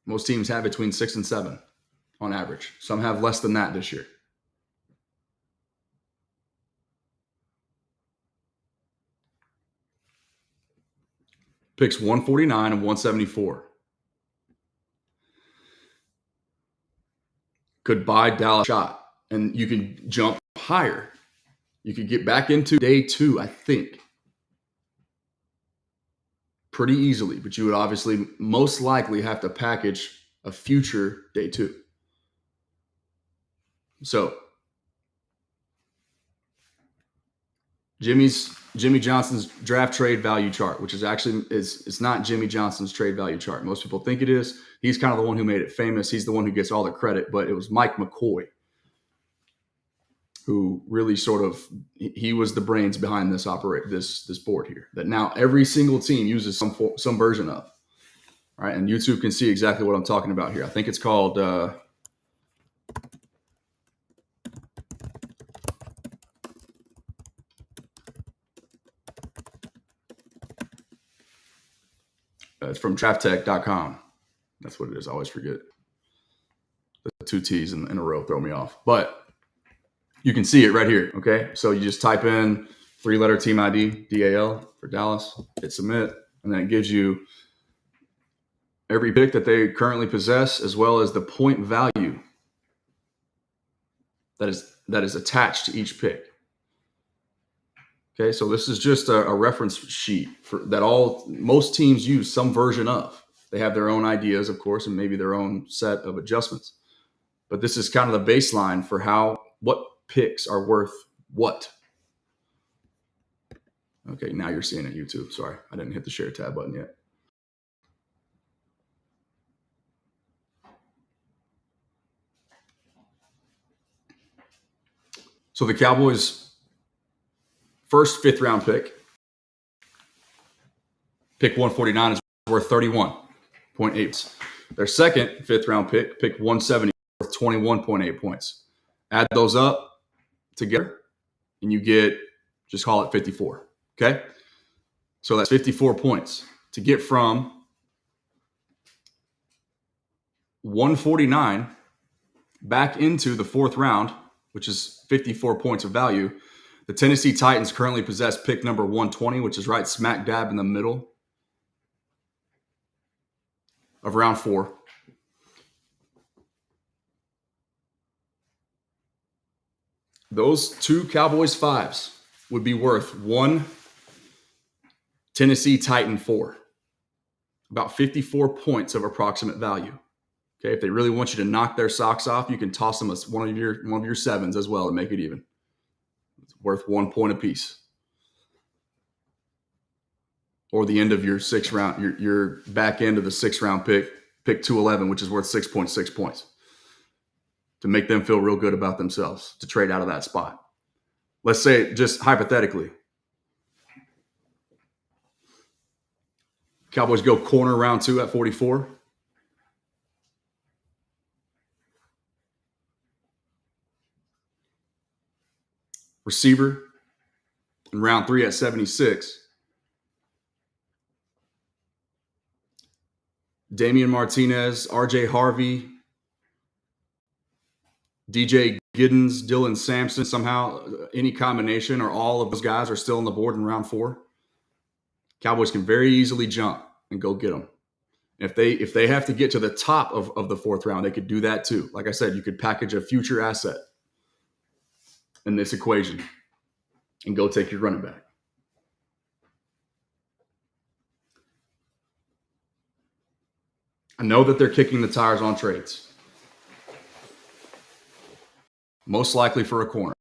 Most teams have between 6 and 7 on average. Some have less than that this year. Picks 149 and 174. Could buy Dallas a shot, and you can jump higher. You could get back into day 2, I think, pretty easily, but you would obviously most likely have to package a future day 2. So Jimmy Johnson's draft trade value chart, which is actually it's not Jimmy Johnson's trade value chart. Most people think it is. He's kind of the one who made it famous. He's the one who gets all the credit, but it was Mike McCoy who really he was the brains behind this board here that now every single team uses some version of. All right, and YouTube can see exactly what I'm talking about here. I think it's called it's from drafttech.com. That's what it is. I always forget. The 2 T's in a row throw me off. But you can see it right here, okay? So you just type in 3-letter team ID, DAL for Dallas, hit submit, and then it gives you every pick that they currently possess as well as the point value that is attached to each pick. Okay, so this is just a reference sheet that most teams use some version of. They have their own ideas, of course, and maybe their own set of adjustments. But this is kind of the baseline for what picks are worth what. Okay, now you're seeing it, YouTube. Sorry, I didn't hit the share tab button yet. So the Cowboys' first 5th-round pick 149, is worth 31.8. Their second 5th-round pick 170, worth 21.8 points. Add those up together, and you get, just call it 54. Okay? So that's 54 points. To get from 149 back into the 4th round, which is 54 points of value, the Tennessee Titans currently possess pick number 120, which is right smack dab in the middle of round 4. Those 2 Cowboys 5s would be worth 1 Tennessee Titan 4. About 54 points of approximate value. Okay, if they really want you to knock their socks off, you can toss them one of your 7s as well to make it even. It's worth 1 point apiece. Or the end of your 6th round, your back end of the 6th round pick 211, which is worth 6.6 points. To make them feel real good about themselves to trade out of that spot. Let's say, just hypothetically, Cowboys go corner round 2 at 44. Receiver in round 3 at 76. Damian Martinez, RJ Harvey, DJ Giddens, Dylan Sampson, somehow any combination or all of those guys are still on the board in round 4. Cowboys can very easily jump and go get them. If they have to get to the top of the 4th round, they could do that too. Like I said, you could package a future asset in this equation and go take your running back. I know that they're kicking the tires on trades. Most likely for a corner.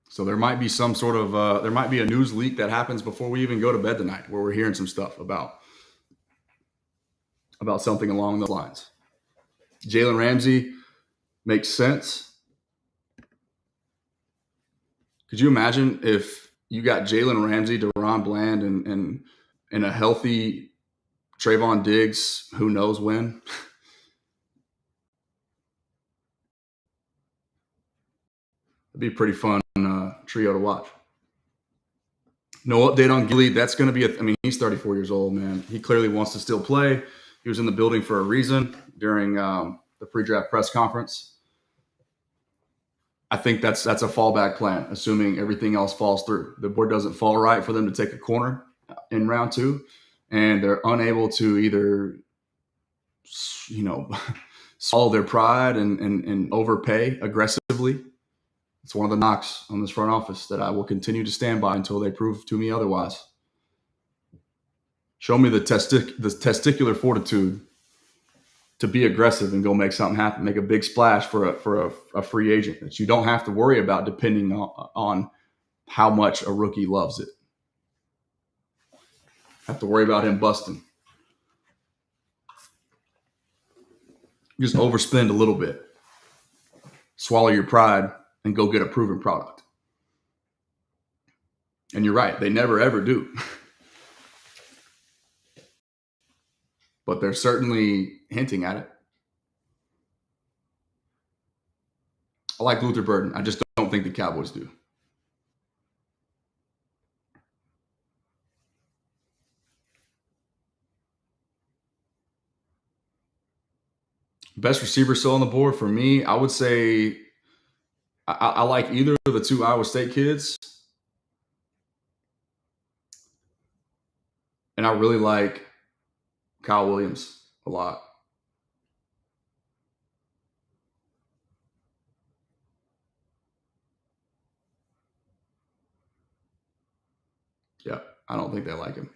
So there might be some sort of there might be a news leak that happens before we even go to bed tonight, where we're hearing some stuff about something along those lines. Jalen Ramsey makes sense. Could you imagine if you got Jalen Ramsey, Deron Bland, and a healthy Trayvon Diggs? Who knows when? It'd be a pretty fun trio to watch. No update on Gilly. That's going to be. I mean, he's 34 years old, man. He clearly wants to still play. He was in the building for a reason during the pre-draft press conference. I think that's a fallback plan, assuming everything else falls through. The board doesn't fall right for them to take a corner in round 2, and they're unable to either, swallow their pride and overpay aggressively. It's one of the knocks on this front office that I will continue to stand by until they prove to me otherwise. Show me the testicular fortitude to be aggressive and go make something happen, make a big splash for a free agent that you don't have to worry about depending on how much a rookie loves it. Have to worry about him busting. Just overspend a little bit. Swallow your pride and go get a proven product. And you're right, they never ever do. But they're certainly hinting at it. I like Luther Burden. I just don't think the Cowboys do. Best receiver still on the board for me, I would say I like either of the 2 Iowa State kids. And I really like Kyle Williams a lot. Yeah, I don't think they like him.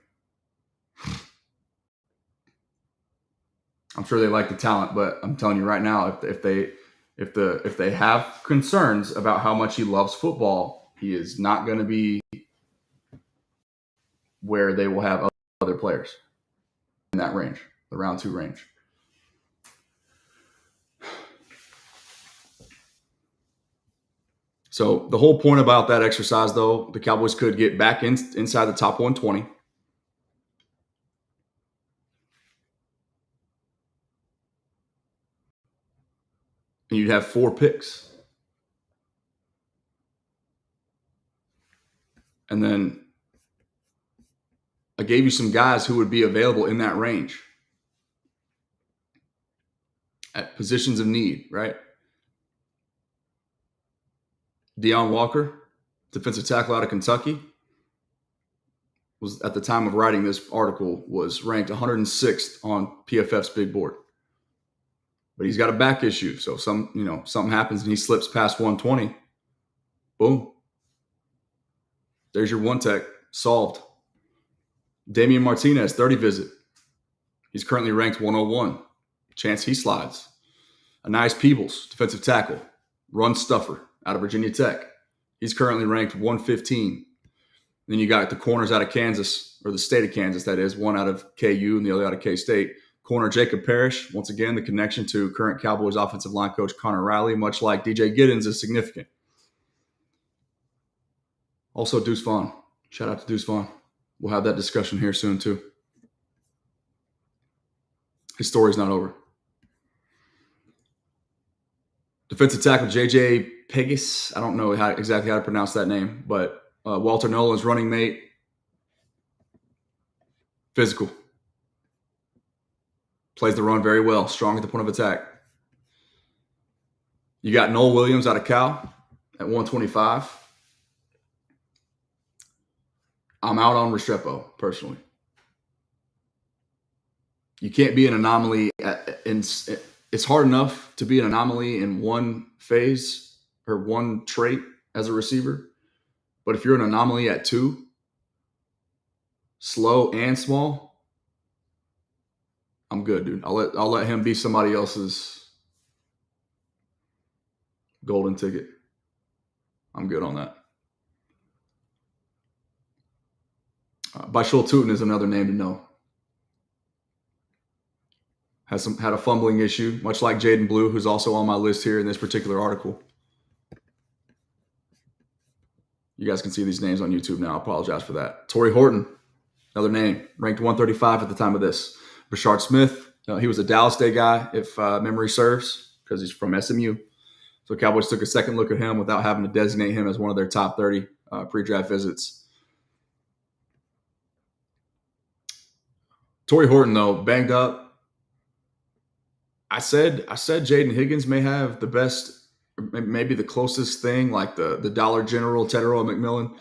I'm sure they like the talent, but I'm telling you right now, if they have concerns about how much he loves football, he is not going to be where they will have other players in that range, the round 2 range. So the whole point about that exercise, though, the Cowboys could get back inside the top 120. And you'd have 4 picks. And then I gave you some guys who would be available in that range at positions of need, right? Deion Walker, defensive tackle out of Kentucky, was at the time of writing this article was ranked 106th on PFF's big board. But he's got a back issue, so something happens and he slips past 120. Boom. There's your 1 tech solved. Damian Martinez, 30 visit. He's currently ranked 101. Chance he slides. Anais Peebles, defensive tackle, run stuffer out of Virginia Tech. He's currently ranked 115. Then you got the corners out of Kansas, or the state of Kansas, that is, one out of KU and the other out of K-State. Corner Jacob Parrish, once again, the connection to current Cowboys offensive line coach Connor Riley, much like DJ Giddens, is significant. Also, Deuce Vaughn. Shout out to Deuce Vaughn. We'll have that discussion here soon, too. His story's not over. Defensive tackle J.J. Pegas. I don't know exactly how to pronounce that name, but Walter Nolan's running mate. Physical. Plays the run very well. Strong at the point of attack. You got Noel Williams out of Cal at 125. I'm out on Restrepo, personally. You can't be an anomaly. It's hard enough to be an anomaly in one phase or one trait as a receiver. But if you're an anomaly at 2, slow and small, I'm good, dude. I'll let him be somebody else's golden ticket. I'm good on that. Bashul Tootin is another name to know. Had a fumbling issue, much like Jaden Blue, who's also on my list here in this particular article. You guys can see these names on YouTube now. I apologize for that. Torrey Horton, another name, ranked 135 at the time of this. Brashard Smith, he was a Dallas Day guy, if memory serves, because he's from SMU. So Cowboys took a second look at him without having to designate him as one of their top 30 pre-draft visits. Torrey Horton, though, banged up. I said Jaden Higgins may have the best, maybe the closest thing, like the Dollar General, Tedero McMillan.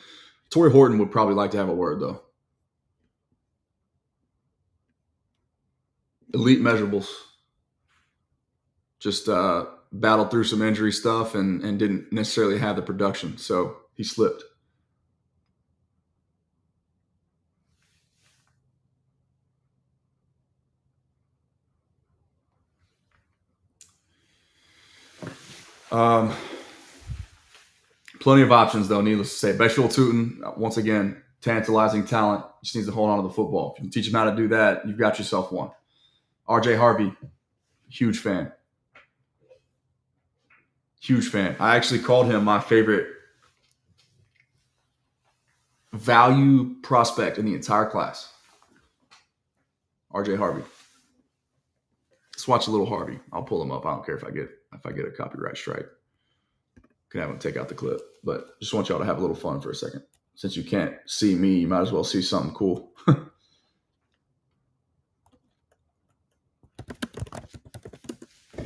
Torrey Horton would probably like to have a word, though. Elite measurables. Just battled through some injury stuff and didn't necessarily have the production. So he slipped. Plenty of options, though, needless to say. Beshul Tutin, once again, tantalizing talent. Just needs to hold on to the football. If you can teach him how to do that, you've got yourself one. RJ Harvey, huge fan. Huge fan. I actually called him my favorite value prospect in the entire class. RJ Harvey. Let's watch a little Harvey. I'll pull him up. I don't care if I get a copyright strike. Can have him take out the clip. But just want y'all to have a little fun for a second. Since you can't see me, you might as well see something cool.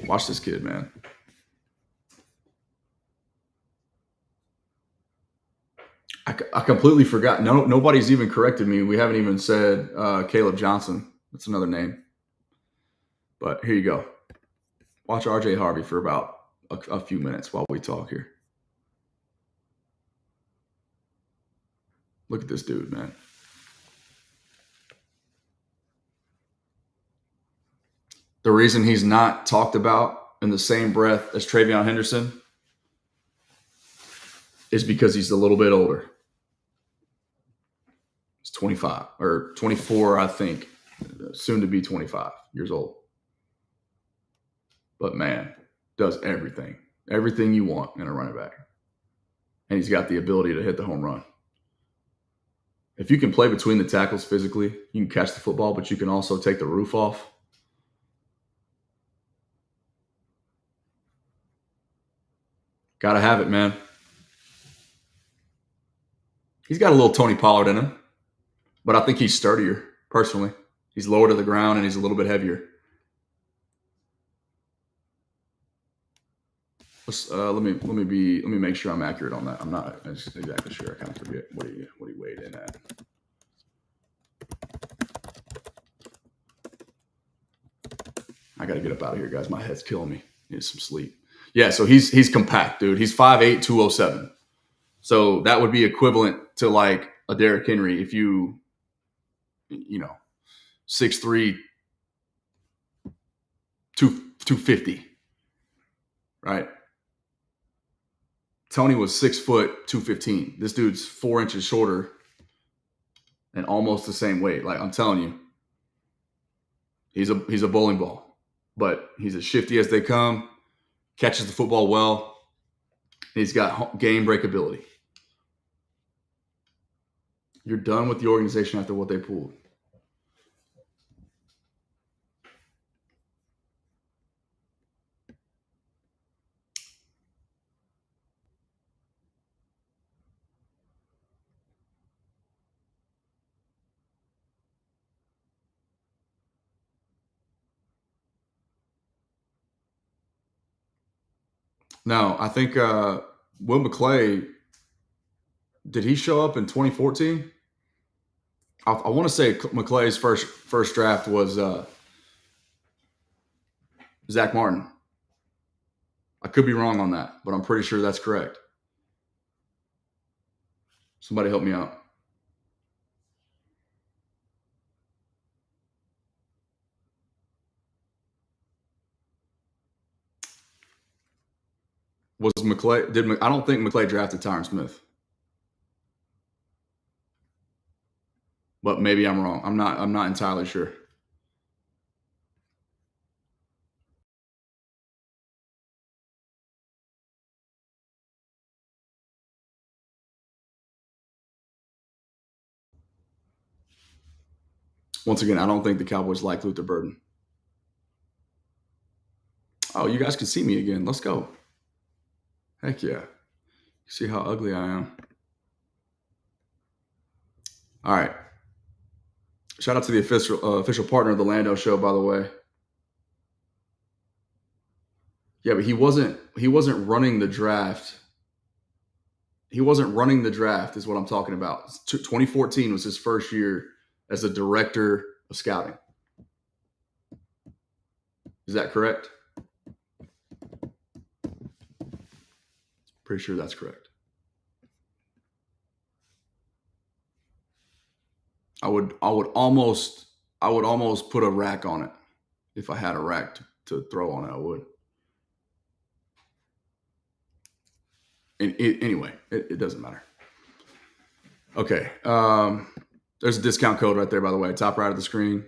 Watch this kid, man. I completely forgot. Nobody's even corrected me. We haven't even said Caleb Johnson. That's another name. But here you go. Watch RJ Harvey for about a few minutes while we talk here. Look at this dude, man. The reason he's not talked about in the same breath as Travion Henderson is because he's a little bit older. He's 25 or 24, I think, soon to be 25 years old. But man, does everything you want in a running back. And he's got the ability to hit the home run. If you can play between the tackles physically, you can catch the football, but you can also take the roof off. Gotta have it, man. He's got a little Tony Pollard in him, but I think he's sturdier, personally. He's lower to the ground and he's a little bit heavier. Let me make sure I'm accurate on that. I'm not exactly sure. I kind of forget what he weighed in at. I got to get up out of here, guys. My head's killing me. Need some sleep. Yeah, so he's compact, dude. He's 5'8", 207. So that would be equivalent to like a Derrick Henry if you 6'3", 250, right? Tony was 6 foot, 215. This dude's 4 inches shorter and almost the same weight. Like, I'm telling you, he's a bowling ball, but he's as shifty as they come, catches the football well, and he's got game breakability. You're done with the organization after what they pulled. Now, I think Will McClay, did he show up in 2014? I want to say McClay's first draft was Zach Martin. I could be wrong on that, but I'm pretty sure that's correct. Somebody help me out. Was McClay? I don't think McClay drafted Tyron Smith, but maybe I'm wrong. I'm not entirely sure. Once again, I don't think the Cowboys like Luther Burden. Oh, you guys can see me again. Let's go. Heck yeah. See how ugly I am. All right. Shout out to the official partner of the Lando show, by the way. Yeah, but he wasn't running the draft. He wasn't running the draft, is what I'm talking about. 2014 was his first year as a director of scouting. Is that correct? Pretty sure that's correct. I would almost put a rack on it. If I had a rack to throw on it, I would. Anyway, it doesn't matter. Okay. There's a discount code right there, by the way. Top right of the screen.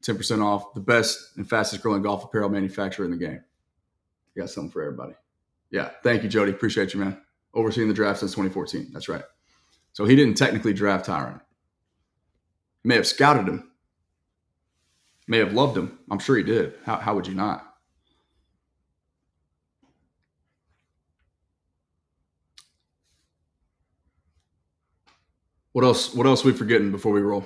10% off. The best and fastest growing golf apparel manufacturer in the game. You got something for everybody. Yeah. Thank you, Jody. Appreciate you, man. Overseeing the draft since 2014. That's right. So he didn't technically draft Tyron. May have scouted him. May have loved him. I'm sure he did. How would you not? What else are we forgetting before we roll?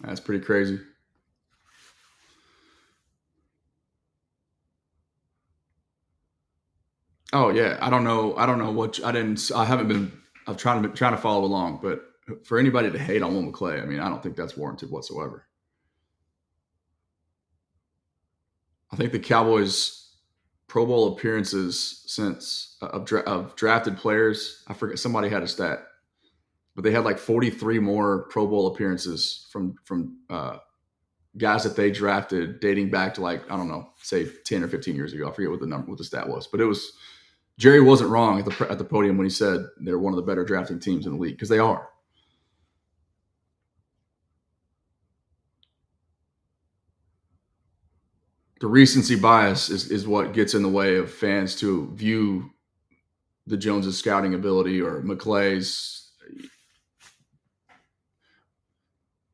That's pretty crazy. Oh yeah, I don't know what I haven't been. I'm trying to follow along, but for anybody to hate on Will McClay, I mean, I don't think that's warranted whatsoever. I think the Cowboys' Pro Bowl appearances since of drafted players. I forget, somebody had a stat, but they had like 43 more Pro Bowl appearances from guys that they drafted dating back to, like, I don't know, say 10 or 15 years ago. I forget what the stat was, but it was. Jerry wasn't wrong at the podium when he said they're one of the better drafting teams in the league, because they are. The recency bias is what gets in the way of fans to view the Joneses' scouting ability or McClay's,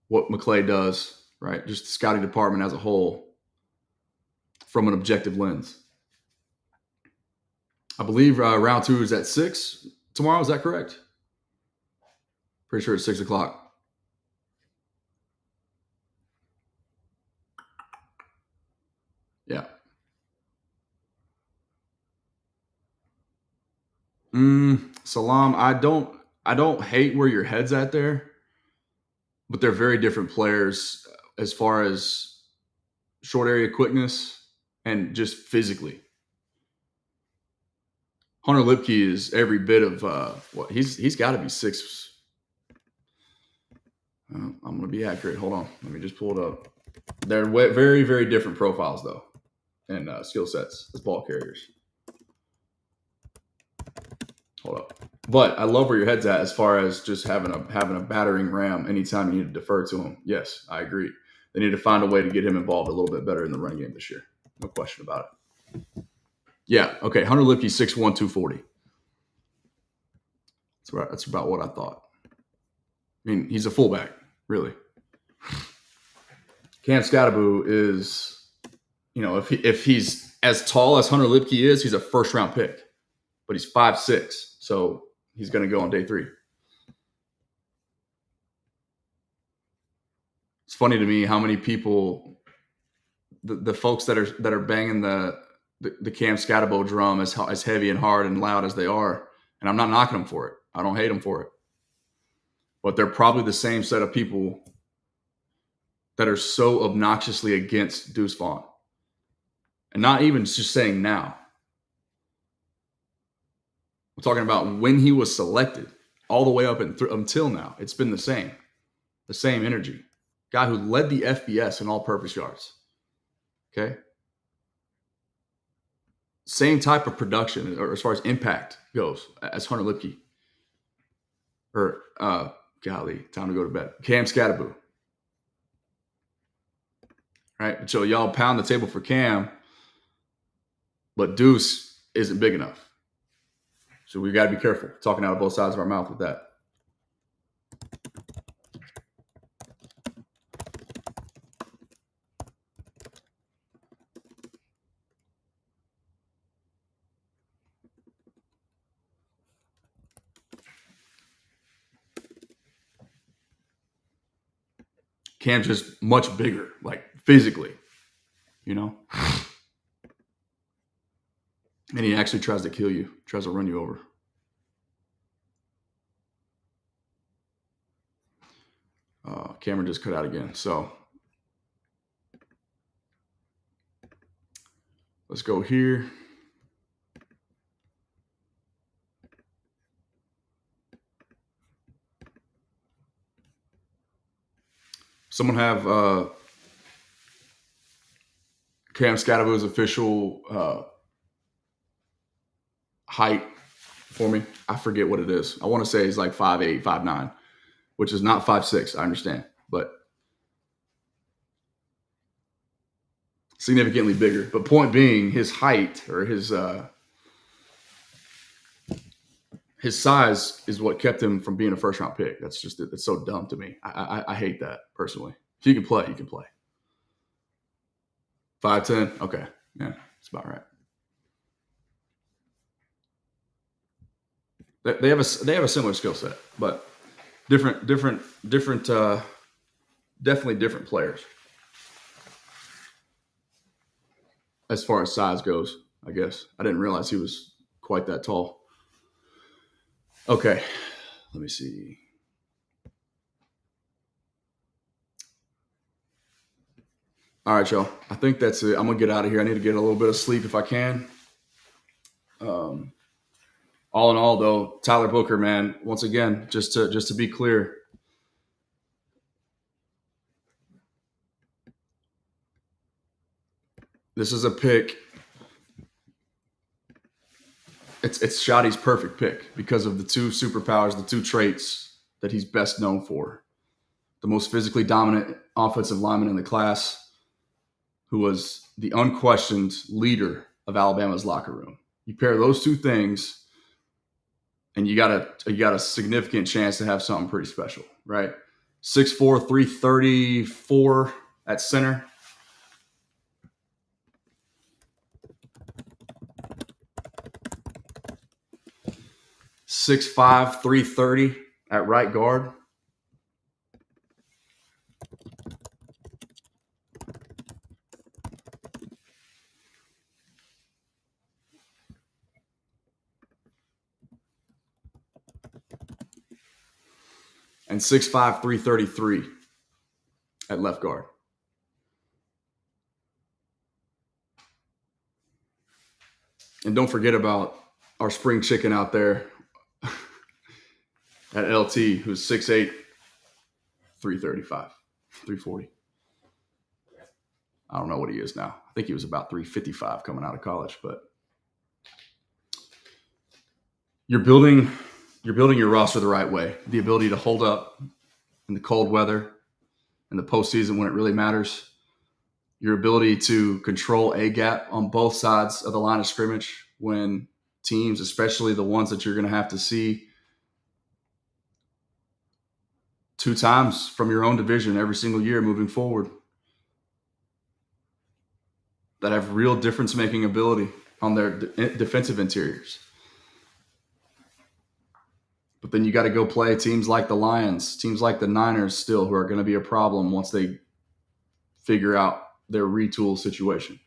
what McClay does, right? Just the scouting department as a whole from an objective lens. I believe round 2 is at 6 tomorrow. Is that correct? Pretty sure it's 6 o'clock. Yeah. Salam, I don't hate where your head's at there, but they're very different players as far as short area quickness and just physically. Hunter Lipke is every bit of what he's got to be 6. I'm going to be accurate. Hold on, let me just pull it up. They're very, very different profiles though, and skill sets as ball carriers. Hold up. But I love where your head's at as far as just having a battering ram anytime you need to defer to him. Yes, I agree. They need to find a way to get him involved a little bit better in the run game this year. No question about it. Yeah, okay. Hunter Lipke, 6'1", 240. That's right. That's about what I thought. I mean, he's a fullback, really. Cam Scattaboo is, if he's as tall as Hunter Lipke is, he's a first-round pick. But he's 5'6", so he's going to go on day 3. It's funny to me how many people, the folks that are banging the Cam Scatterbo drum as heavy and hard and loud as they are, and I'm not knocking them for it. I don't hate them for it. But they're probably the same set of people that are so obnoxiously against Deuce Vaughn. And not even just saying now. We're talking about when he was selected all the way up until now. It's been the same energy. Guy who led the FBS in all-purpose yards. Okay? Same type of production, or as far as impact goes, as Hunter Lipke. Or, golly, time to go to bed. Cam Scattaboo. Right? So y'all pound the table for Cam, but Deuce isn't big enough. So we got to be careful talking out of both sides of our mouth with that. Cam's just much bigger, like physically, you know? And he actually tries to kill you, tries to run you over. Camera just cut out again. So let's go here. Someone have Cam Scadaboo's official height for me. I forget what it is. I want to say he's like 5'8", 5'9", which is not 5'6", I understand, but significantly bigger. But point being, his height or his size is what kept him from being a first-round pick. It's so dumb to me. I hate that personally. If you can play, you can play. 5'10", okay, yeah, that's about right. They have a similar skill set, but different, definitely different players as far as size goes. I guess I didn't realize he was quite that tall. Okay, let me see. All right, y'all. I think that's it. I'm gonna get out of here. I need to get a little bit of sleep if I can. All in all, though, Tyler Booker, man, once again, just to be clear, this is a pick. It's Schotty's perfect pick because of the two superpowers, the two traits that he's best known for. The most physically dominant offensive lineman in the class, who was the unquestioned leader of Alabama's locker room. You pair those two things, and you got a significant chance to have something pretty special, right? 6'4", 334 at center. "6'5", 330 at right guard. And 6'5", 333 at left guard. And don't forget about our spring chicken out there at LT, who's 6'8", 335, 340. I don't know what he is now. I think he was about 355 coming out of college, but you're building your roster the right way. The ability to hold up in the cold weather, in the postseason when it really matters. Your ability to control a gap on both sides of the line of scrimmage when teams, especially the ones that you're going to have to see 2 times from your own division every single year moving forward, that have real difference-making ability on their defensive interiors. But then you got to go play teams like the Lions, teams like the Niners still, who are going to be a problem once they figure out their retool situation.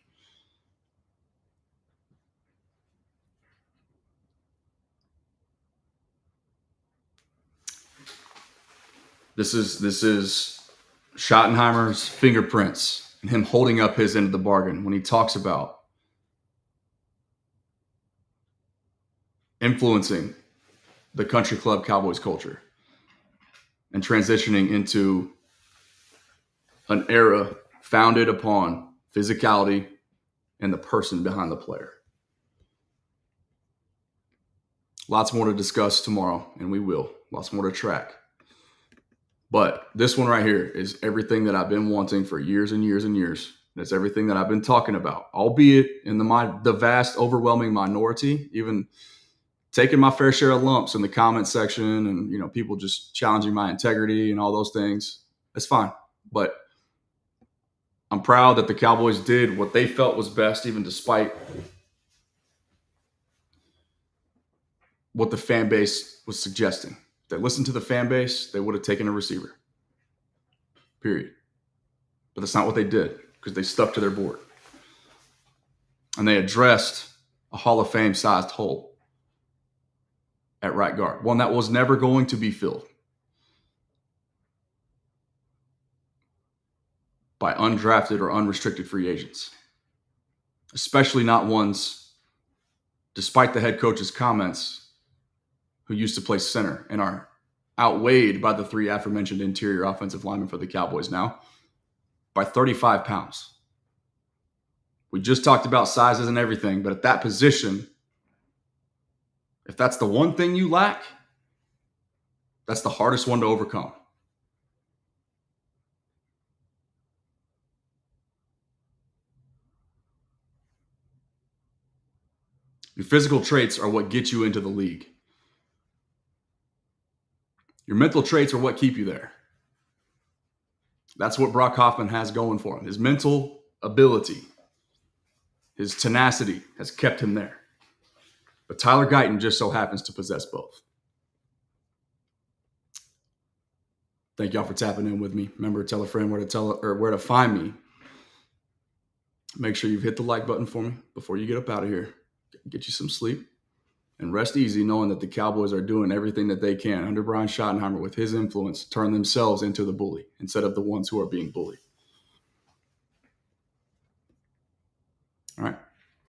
This is Schottenheimer's fingerprints and him holding up his end of the bargain when he talks about influencing the country club Cowboys culture and transitioning into an era founded upon physicality and the person behind the player. Lots more to discuss tomorrow, and we will. Lots more to track. But this one right here is everything that I've been wanting for years and years and years. It's everything that I've been talking about, albeit in the vast, overwhelming minority. Even taken my fair share of lumps in the comment section and, people just challenging my integrity and all those things. That's fine. But I'm proud that the Cowboys did what they felt was best, even despite what the fan base was suggesting. If they listened to the fan base, they would have taken a receiver. Period. But that's not what they did, because they stuck to their board. And they addressed a Hall of Fame-sized hole at right guard, one that was never going to be filled by undrafted or unrestricted free agents, especially not ones, despite the head coach's comments, who used to play center and are outweighed by the three aforementioned interior offensive linemen for the Cowboys now by 35 pounds. We just talked about sizes and everything, but at that position, if that's the one thing you lack, that's the hardest one to overcome. Your physical traits are what get you into the league. Your mental traits are what keep you there. That's what Brock Hoffman has going for him. His mental ability, his tenacity has kept him there. But Tyler Guyton just so happens to possess both. Thank y'all for tapping in with me. Remember, tell a friend where to find me. Make sure you've hit the like button for me before you get up out of here. Get you some sleep and rest easy, knowing that the Cowboys are doing everything that they can under Brian Schottenheimer with his influence, turn themselves into the bully instead of the ones who are being bullied.